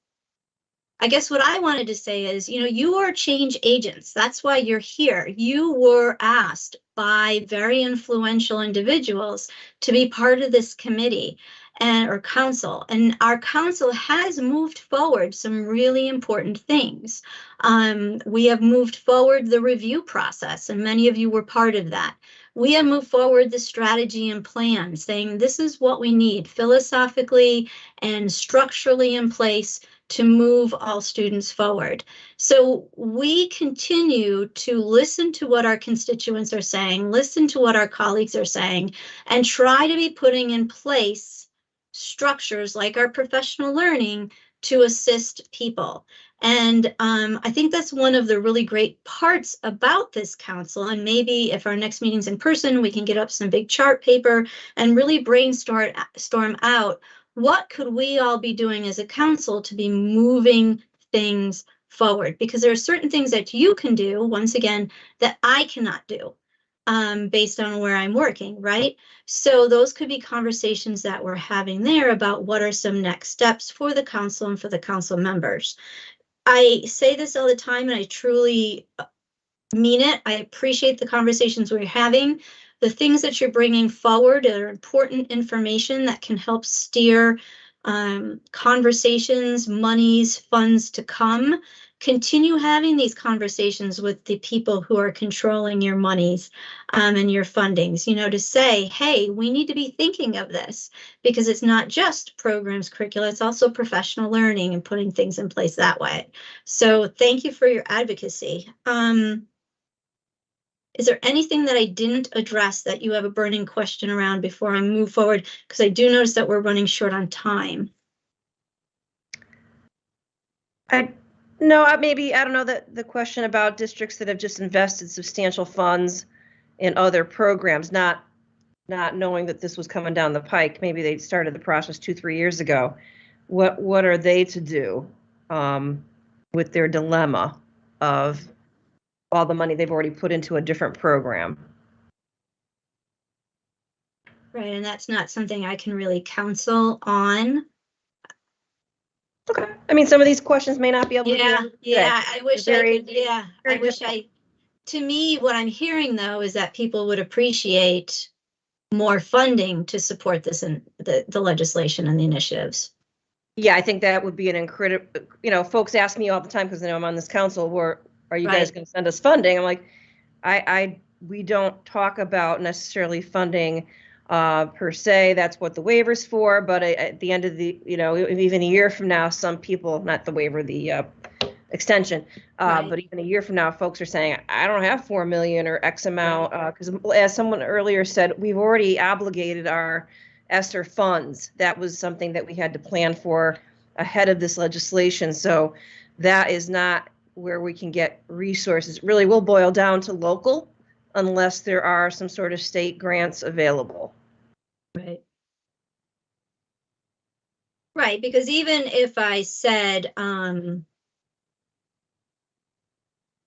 I guess what I wanted to say is, you are change agents. That's why you're here. You were asked by very influential individuals to be part of this committee or council. And our council has moved forward some really important things. We have moved forward the review process, and many of you were part of that. We have moved forward the strategy and plan, saying this is what we need philosophically and structurally in place to move all students forward. So we continue to listen to what our constituents are saying, listen to what our colleagues are saying, and try to be putting in place structures like our professional learning to assist people. And I think that's one of the really great parts about this council. And maybe if our next meeting's in person, we can get up some big chart paper and really brainstorm out what could we all be doing as a council to be moving things forward? Because there are certain things that you can do, once again, that I cannot do based on where I'm working, right? So those could be conversations that we're having there about what are some next steps for the council and for the council members. I say this all the time, and I truly mean it. I appreciate the conversations we're having. The things that you're bringing forward are important information that can help steer conversations, monies, funds to come. continue having these conversations with the people who are controlling your monies and your fundings, you know, to say, hey, we need to be thinking of this because it's not just programs, curricula, it's also professional learning and putting things in place that way. So thank you for your advocacy. Is there anything that I didn't address that you have a burning question around before I move forward? Because I do notice that we're running short on time. Maybe, I don't know, the question about districts that have just invested substantial funds in other programs, not knowing that this was coming down the pike. Maybe they started the process 2-3 years ago. What are they to do with their dilemma of all the money they've already put into a different program? Right, and that's not something I can really counsel on. Okay. I mean, some of these questions may not be able to be answered today. Yeah, I wish Very- I could, yeah, I wish to me, what I'm hearing though, is that people would appreciate more funding to support this and the legislation and the initiatives. Yeah, I think that would be an incredible, you know, folks ask me all the time because they know I'm on this council, where are you guys Right. going to send us funding? I'm like, we don't talk about necessarily funding per se. That's what the waiver's for. But at the end of the, you know, even a year from now, some people, not the waiver, the extension, Right. but even a year from now, folks are saying, I don't have 4 million or X amount, because as someone earlier said, we've already obligated our ESSER funds. That was something that we had to plan for ahead of this legislation. So that is not where we can get resources. It really will boil down to local unless there are some sort of state grants available. Right. Right, because even if I said,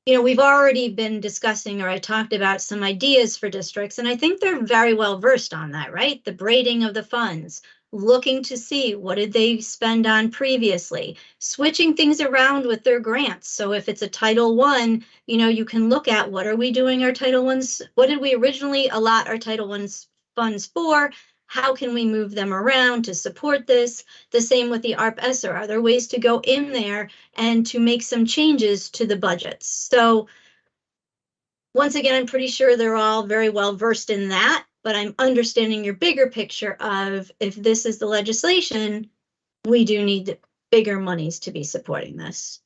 you know, we've already been discussing, or I talked about some ideas for districts, and I think they're very well versed on that, right? The braiding of the funds, looking to see what did they spend on previously, switching things around with their grants. So if it's a Title I, you know, you can look at what are we doing our Title I's, what did we originally allot our Title I's funds for? How can we move them around to support this? The same with the ARP ESSER. Are there ways to go in there and to make some changes to the budgets? So once again, I'm pretty sure they're all very well versed in that, but I'm understanding your bigger picture of if this is the legislation, we do need bigger monies to be supporting this.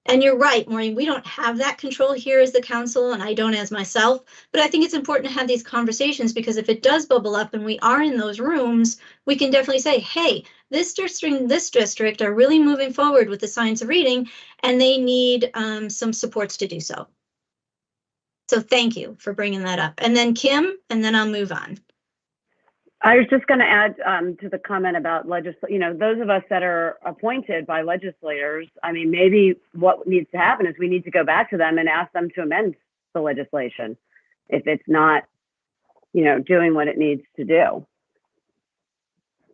And you're right, Maureen, we don't have that control here as the council, and I don't as myself, but I think it's important to have these conversations because if it does bubble up and we are in those rooms, we can definitely say, hey, this district and this district are really moving forward with the science of reading, and they need some supports to do so. So thank you for bringing that up. And then Kim, and then I'll move on. I was just going to add to the comment about those of us that are appointed by legislators. I mean, maybe what needs to happen is we need to go back to them and ask them to amend the legislation if it's not, doing what it needs to do.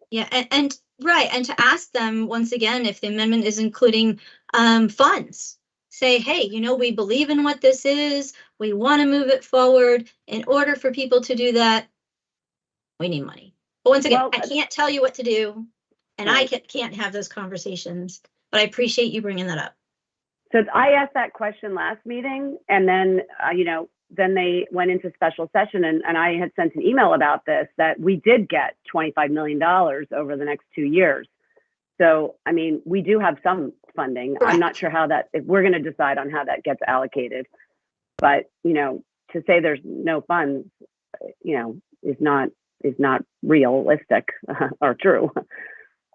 Yeah, and right, and to ask them once again if the amendment is including funds. Say, hey, we believe in what this is. We want to move it forward. In order for people to do that, we need money. But once again, I can't tell you what to do, and I can't have those conversations, but I appreciate you bringing that up. So I asked that question last meeting, and then, then they went into special session, and I had sent an email about this, that we did get $25 million over the next 2 years. So, I mean, we do have some funding. Correct. I'm not sure how that, if we're going to decide on how that gets allocated, but, to say there's no funds, is not realistic or true.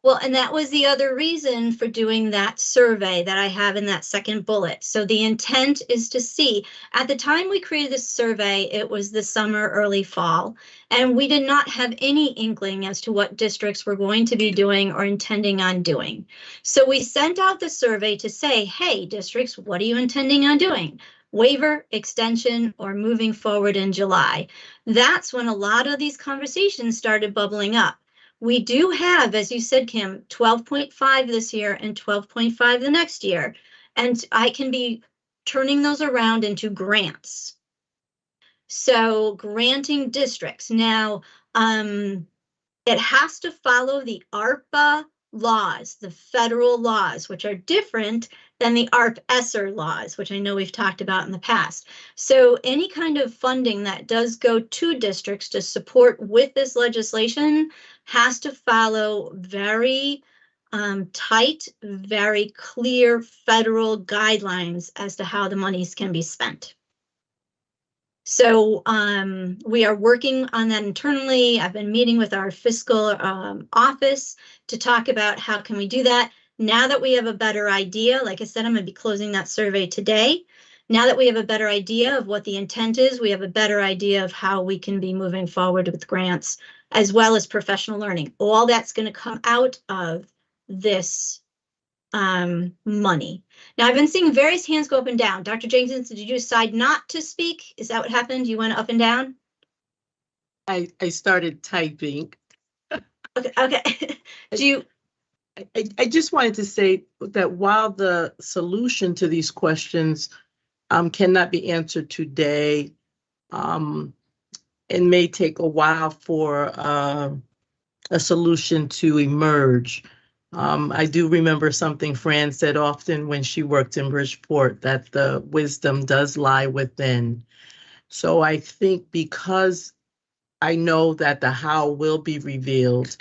Well, and that was the other reason for doing that survey that I have in that second bullet. So the intent is to see, at the time we created this survey, it was the summer, early fall, and we did not have any inkling as to what districts were going to be doing or intending on doing. So we sent out the survey to say, hey, districts, what are you intending on doing? Waiver, extension, or moving forward in July. That's when a lot of these conversations started bubbling up. We do have, as you said, Kim, 12.5 this year and 12.5 the next year. And I can be turning those around into grants. So granting districts. Now, it has to follow the ARPA laws, the federal laws, which are different than the ARP-ESSER laws, which I know we've talked about in the past. So any kind of funding that does go to districts to support with this legislation has to follow very tight, very clear federal guidelines as to how the monies can be spent. So we are working on that internally. I've been meeting with our fiscal office to talk about how can we do that. Now that we have a better idea, like I said, I'm going to be closing that survey today. Now that we have a better idea of what the intent is, we have a better idea of how we can be moving forward with grants as well as professional learning. All that's going to come out of this money. Now, I've been seeing various hands go up and down. Dr. Jenkins, did you decide not to speak? Is that what happened? You went up and down? I started typing. Okay. Okay. Do you? I just wanted to say that while the solution to these questions cannot be answered today, it may take a while for a solution to emerge. I do remember something Fran said often when she worked in Bridgeport, that the wisdom does lie within. So I think because I know that the how will be revealed,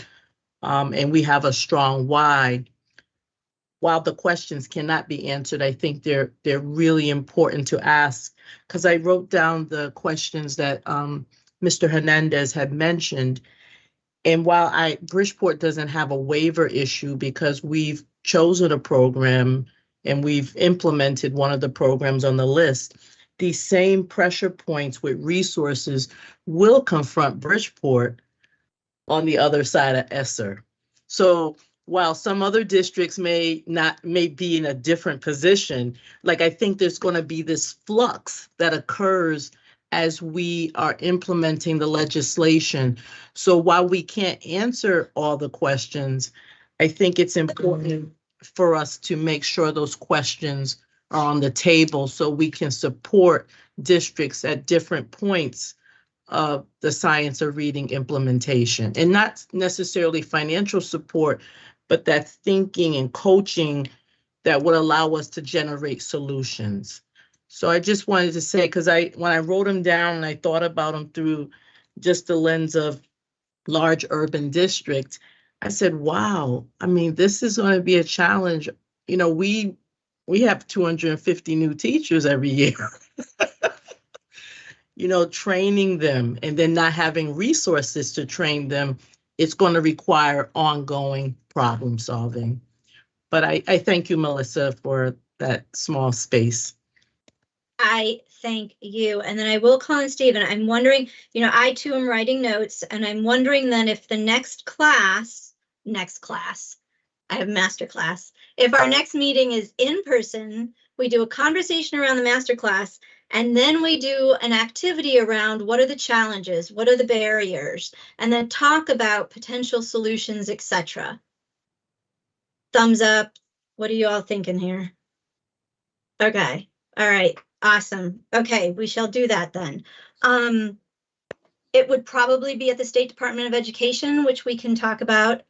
and we have a strong why, while the questions cannot be answered, I think they're really important to ask, because I wrote down the questions that Mr. Hernandez had mentioned. And while Bridgeport doesn't have a waiver issue because we've chosen a program and we've implemented one of the programs on the list, these same pressure points with resources will confront Bridgeport on the other side of ESSER. So while some other districts may be in a different position, like I think there's going to be this flux that occurs as we are implementing the legislation. So while we can't answer all the questions, I think it's important for us to make sure those questions are on the table so we can support districts at different points of the science of reading implementation, and not necessarily financial support, but that thinking and coaching that would allow us to generate solutions. So I just wanted to say, because when I wrote them down and I thought about them through just the lens of large urban districts, I said, wow, I mean, this is going to be a challenge. You know, we have 250 new teachers every year. You know, training them and then not having resources to train them, it's going to require ongoing problem solving. But I thank you, Melissa, for that small space. I thank you. And then I will call on Stephen. I'm wondering, you know, I too am writing notes, and I'm wondering then if the next class, I have master class. If our next meeting is in person, we do a conversation around the master class, and then we do an activity around what are the challenges, what are the barriers, and then talk about potential solutions, etc. Thumbs up. What are you all thinking here? Okay. All right. Awesome. Okay, we shall do that then. It would probably be at the State Department of Education, which we can talk about,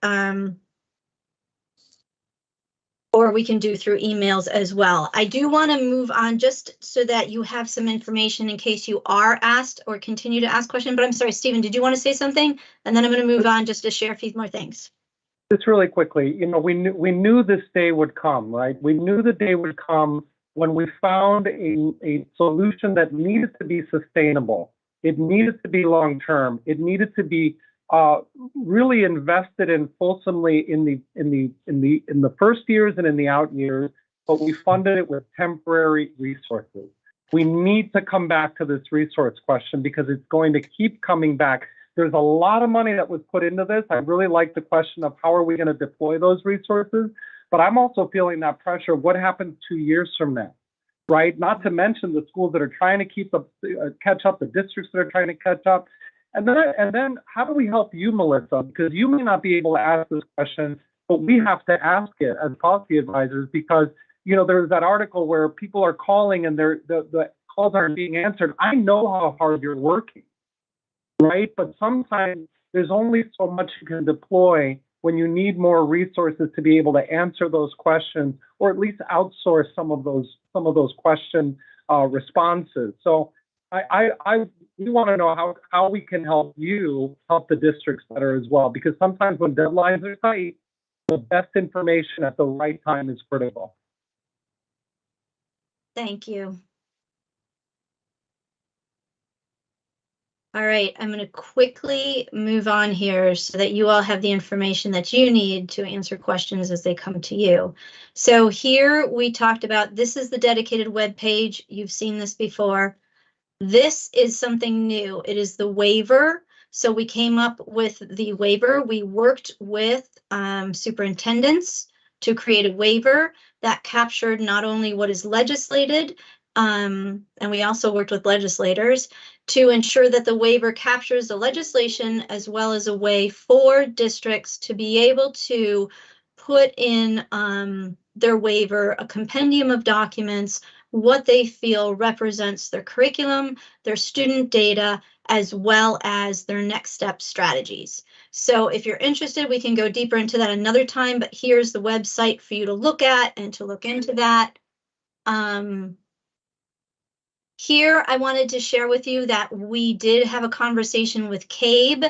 or we can do through emails as well. I do want to move on just so that you have some information in case you are asked or continue to ask questions. But I'm sorry, Stephen, did you want to say something? And then I'm going to move on just to share a few more things. Just really quickly, you know, we knew this day would come, right? We knew the day would come when we found a solution that needed to be sustainable. It needed to be long-term. It needed to be really invested in fulsomely in the first years and in the out years, but we funded it with temporary resources. We need to come back to this resource question because it's going to keep coming back. There's a lot of money that was put into this. I really like the question of how are we going to deploy those resources, but I'm also feeling that pressure of what happens 2 years from now, right? Not to mention the schools that are trying to catch up, the districts that are trying to catch up. And then how do we help you, Melissa? Because you may not be able to ask this question, but we have to ask it as policy advisors because, you know, there's that article where people are calling and the calls aren't being answered. I know how hard you're working, right? But sometimes there's only so much you can deploy when you need more resources to be able to answer those questions, or at least outsource some of those question responses. So we want to know how we can help the districts better as well, because sometimes when deadlines are tight, the best information at the right time is critical. Thank you. All right, I'm going to quickly move on here so that you all have the information that you need to answer questions as they come to you. So here we talked about, this is the dedicated web page. You've seen this before. This is something new. It is the waiver. So we came up with the waiver. We worked with superintendents to create a waiver that captured not only what is legislated, and we also worked with legislators to ensure that the waiver captures the legislation as well as a way for districts to be able to put in their waiver a compendium of documents, what they feel represents their curriculum, their student data, as well as their next step strategies. So if you're interested, we can go deeper into that another time, but here's the website for you to look at and to look into that. Here, I wanted to share with you that we did have a conversation with CABE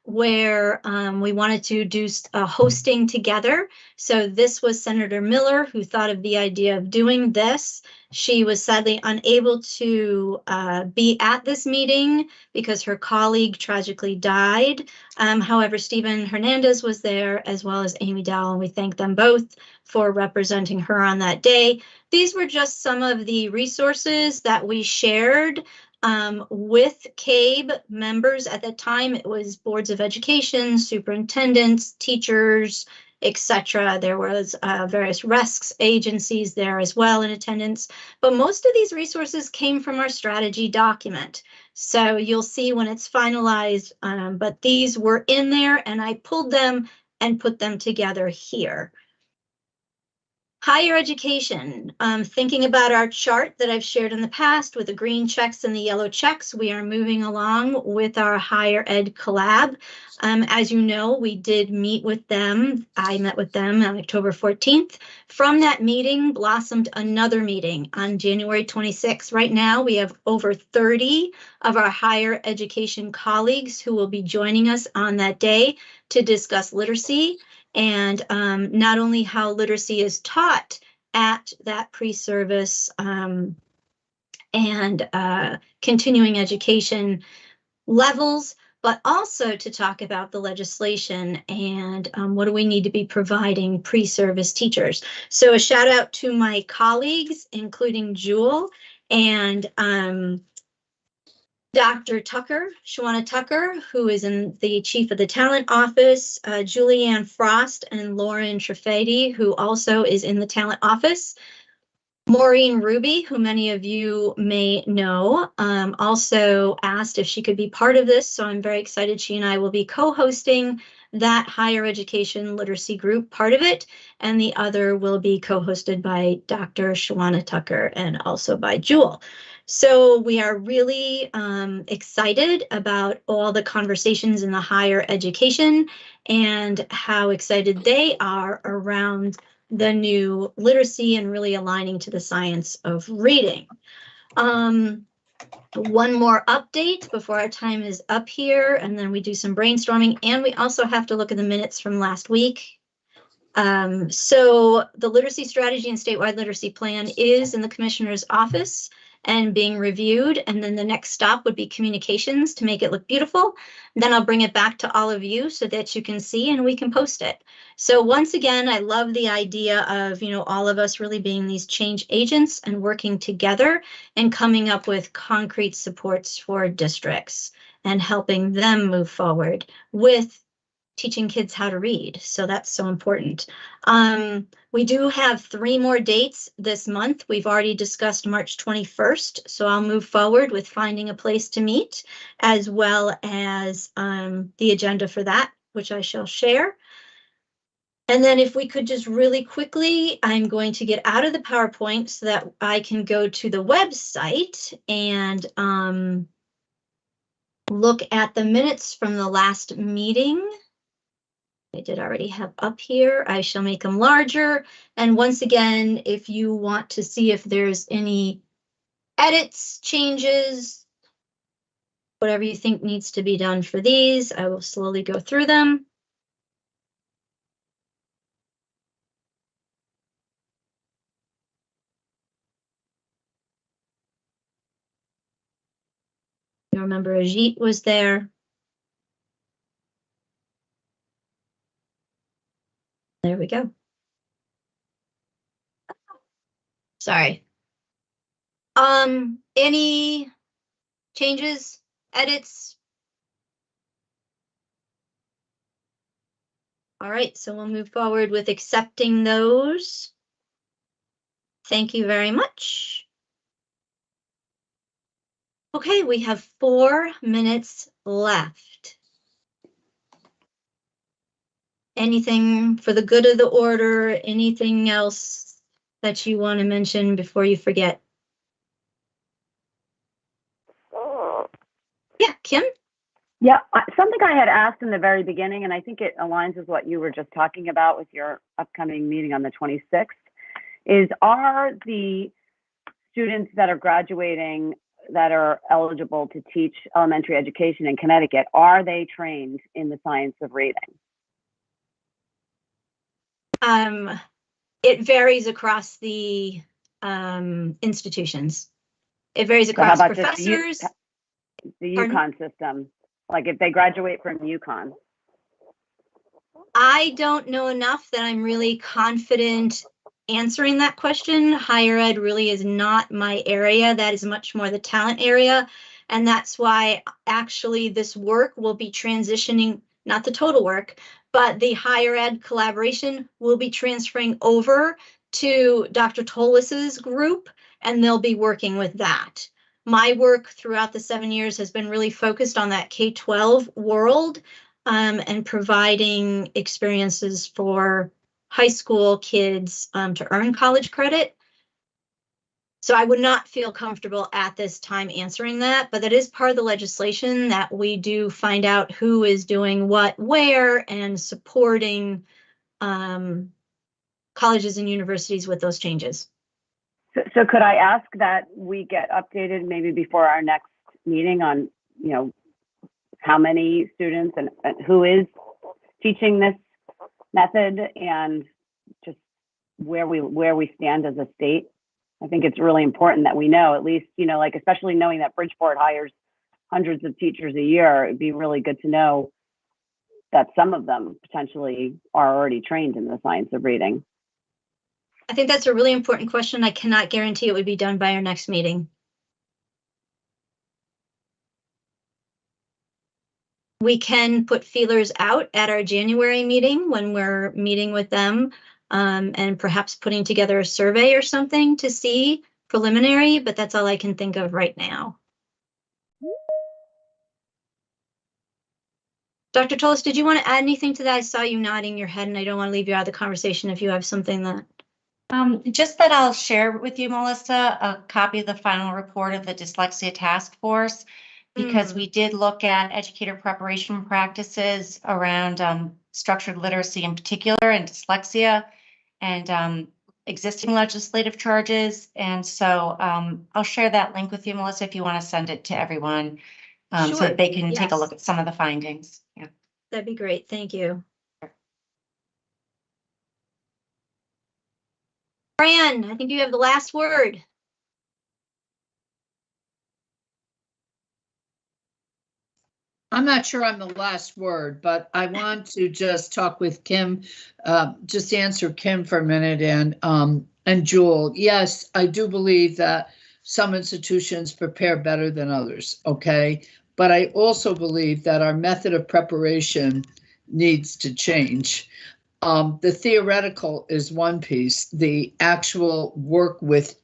where we wanted to do hosting together. So this was Senator Miller who thought of the idea of doing this. She was sadly unable to be at this meeting because her colleague tragically died. However, Stephen Hernandez was there as well as Amy Dowell, and we thank them both for representing her on that day. These were just some of the resources that we shared with CABE members. At the time, it was boards of education, superintendents, teachers, etc. There was various RESC agencies there as well in attendance, but most of these resources came from our strategy document. So you'll see when it's finalized, but these were in there and I pulled them and put them together here. Higher education, thinking about our chart that I've shared in the past with the green checks and the yellow checks, we are moving along with our higher ed collab. As you know, we did meet with them. I met with them on October 14th. From that meeting blossomed another meeting on January 26th. Right now, we have over 30 of our higher education colleagues who will be joining us on that day to discuss literacy. And not only how literacy is taught at that pre-service and continuing education levels, but also to talk about the legislation and what do we need to be providing pre-service teachers. So a shout out to my colleagues, including Jewel and Dr. Tucker, Shawana Tucker, who is in the chief of the talent office, Julianne Frost and Lauren Trefady, who also is in the talent office. Maureen Ruby, who many of you may know, also asked if she could be part of this. So I'm very excited. She and I will be co-hosting that higher education literacy group, part of it, and the other will be co-hosted by Dr. Shawana Tucker and also by Jewel. So we are really excited about all the conversations in the higher education and how excited they are around the new literacy and really aligning to the science of reading. One more update before our time is up here, and then we do some brainstorming, and we also have to look at the minutes from last week. So the literacy strategy and statewide literacy plan is in the commissioner's office and being reviewed, and then the next stop would be communications to make it look beautiful. Then I'll bring it back to all of you so that you can see and we can post it. So once again, I love the idea of, you know, all of us really being these change agents and working together and coming up with concrete supports for districts and helping them move forward with teaching kids how to read. So that's so important. We do have 3 more dates this month. We've already discussed March 21st. So I'll move forward with finding a place to meet as well as the agenda for that, which I shall share. And then if we could just really quickly, I'm going to get out of the PowerPoint so that I can go to the website and look at the minutes from the last meeting. I did already have up here. I shall make them larger. And once again, if you want to see if there's any edits, changes, whatever you think needs to be done for these, I will slowly go through them. You remember Ajit was there. There we go. Sorry. Any changes, edits? All right, so we'll move forward with accepting those. Thank you very much. Okay, we have 4 minutes left. Anything for the good of the order? Anything else that you want to mention before you forget? Yeah, Kim? Yeah, something I had asked in the very beginning, and I think it aligns with what you were just talking about with your upcoming meeting on the 26th, is are the students that are graduating that are eligible to teach elementary education in Connecticut, are they trained in the science of reading? It varies across the institutions. It varies So how across about professors. just the Pardon? UConn system? Like if they graduate from UConn? I don't know enough that I'm really confident answering that question. Higher ed really is not my area. That is much more the talent area. And that's why actually this work will be transitioning, not the total work, but the higher ed collaboration will be transferring over to Dr. Tollis's group, and they'll be working with that. My work throughout the 7 years has been really focused on that K-12 world and providing experiences for high school kids to earn college credit. So I would not feel comfortable at this time answering that, but that is part of the legislation that we do find out who is doing what, where, and supporting colleges and universities with those changes. So could I ask that we get updated maybe before our next meeting on, you know, how many students and who is teaching this method and just where we stand as a state? I think it's really important that we know, at least, you know, like especially knowing that Bridgeport hires hundreds of teachers a year, it'd be really good to know that some of them potentially are already trained in the science of reading. I think that's a really important question. I cannot guarantee it would be done by our next meeting. We can put feelers out at our January meeting when we're meeting with them and perhaps putting together a survey or something to see preliminary, but that's all I can think of right now. Dr. Tolles, did you want to add anything to that? I saw you nodding your head and I don't want to leave you out of the conversation if you have something that. Just that I'll share with you, Melissa, a copy of the final report of the Dyslexia Task Force, because we did look at educator preparation practices around structured literacy in particular and dyslexia and existing legislative charges. And so I'll share that link with you, Melissa, if you want to send it to everyone so that they can take a look at some of the findings. Yeah. That'd be great. Thank you. Fran, I think you have the last word. I'm not sure I'm the last word, but I want to just talk with Kim, just answer Kim for a minute and Jewel. Yes, I do believe that some institutions prepare better than others, okay? But I also believe that our method of preparation needs to change. The theoretical is one piece. The actual work with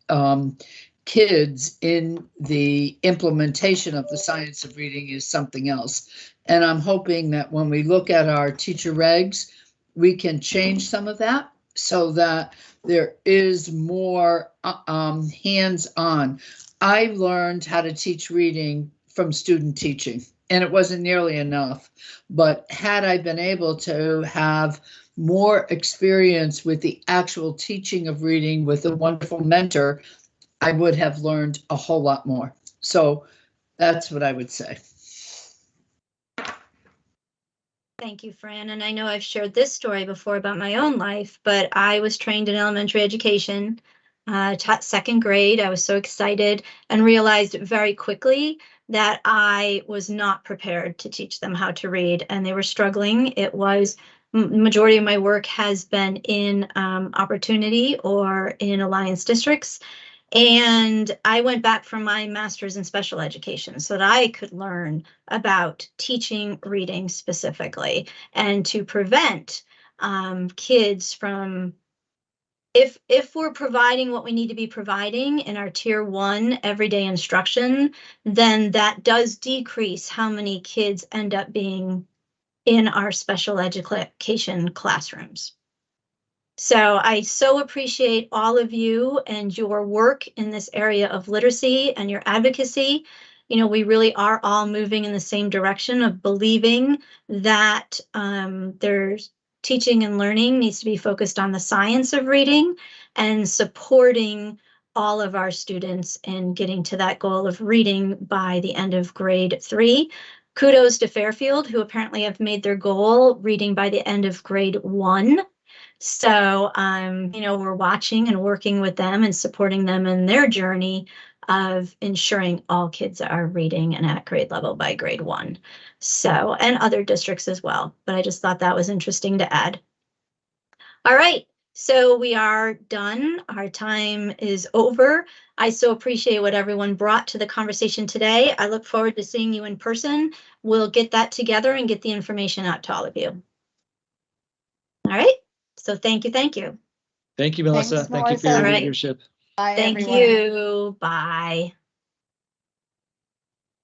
kids in the implementation of the science of reading is something else. And I'm hoping that when we look at our teacher regs, we can change some of that so that there is more hands-on. I learned how to teach reading from student teaching. and it wasn't nearly enough. But had I been able to have more experience with the actual teaching of reading with a wonderful mentor, I would have learned a whole lot more. So that's what I would say. Thank you, Fran. And I know I've shared this story before about my own life, but I was trained in elementary education, taught second grade. I was so excited and realized very quickly that I was not prepared to teach them how to read, and they were struggling. It was majority of my work has been in opportunity or in alliance districts. And I went back for my master's in special education so that I could learn about teaching reading specifically and to prevent kids from, if we're providing what we need to be providing in our tier 1 everyday instruction, then that does decrease how many kids end up being in our special education classrooms. So I so appreciate all of you and your work in this area of literacy and your advocacy. You know, we really are all moving in the same direction of believing that there's teaching and learning needs to be focused on the science of reading and supporting all of our students in getting to that goal of reading by the end of grade 3. Kudos to Fairfield, who apparently have made their goal reading by the end of grade 1. So, you know, we're watching and working with them and supporting them in their journey of ensuring all kids are reading and at grade level by grade 1. So, and other districts as well. But I just thought that was interesting to add. All right, so we are done. Our time is over. I so appreciate what everyone brought to the conversation today. I look forward to seeing you in person. We'll get that together and get the information out to all of you. All right. So thank you. Thank you. Thank you, Melissa. Thanks, Thank you for Melissa. your All right. leadership. Bye, Thank everyone. you. Bye.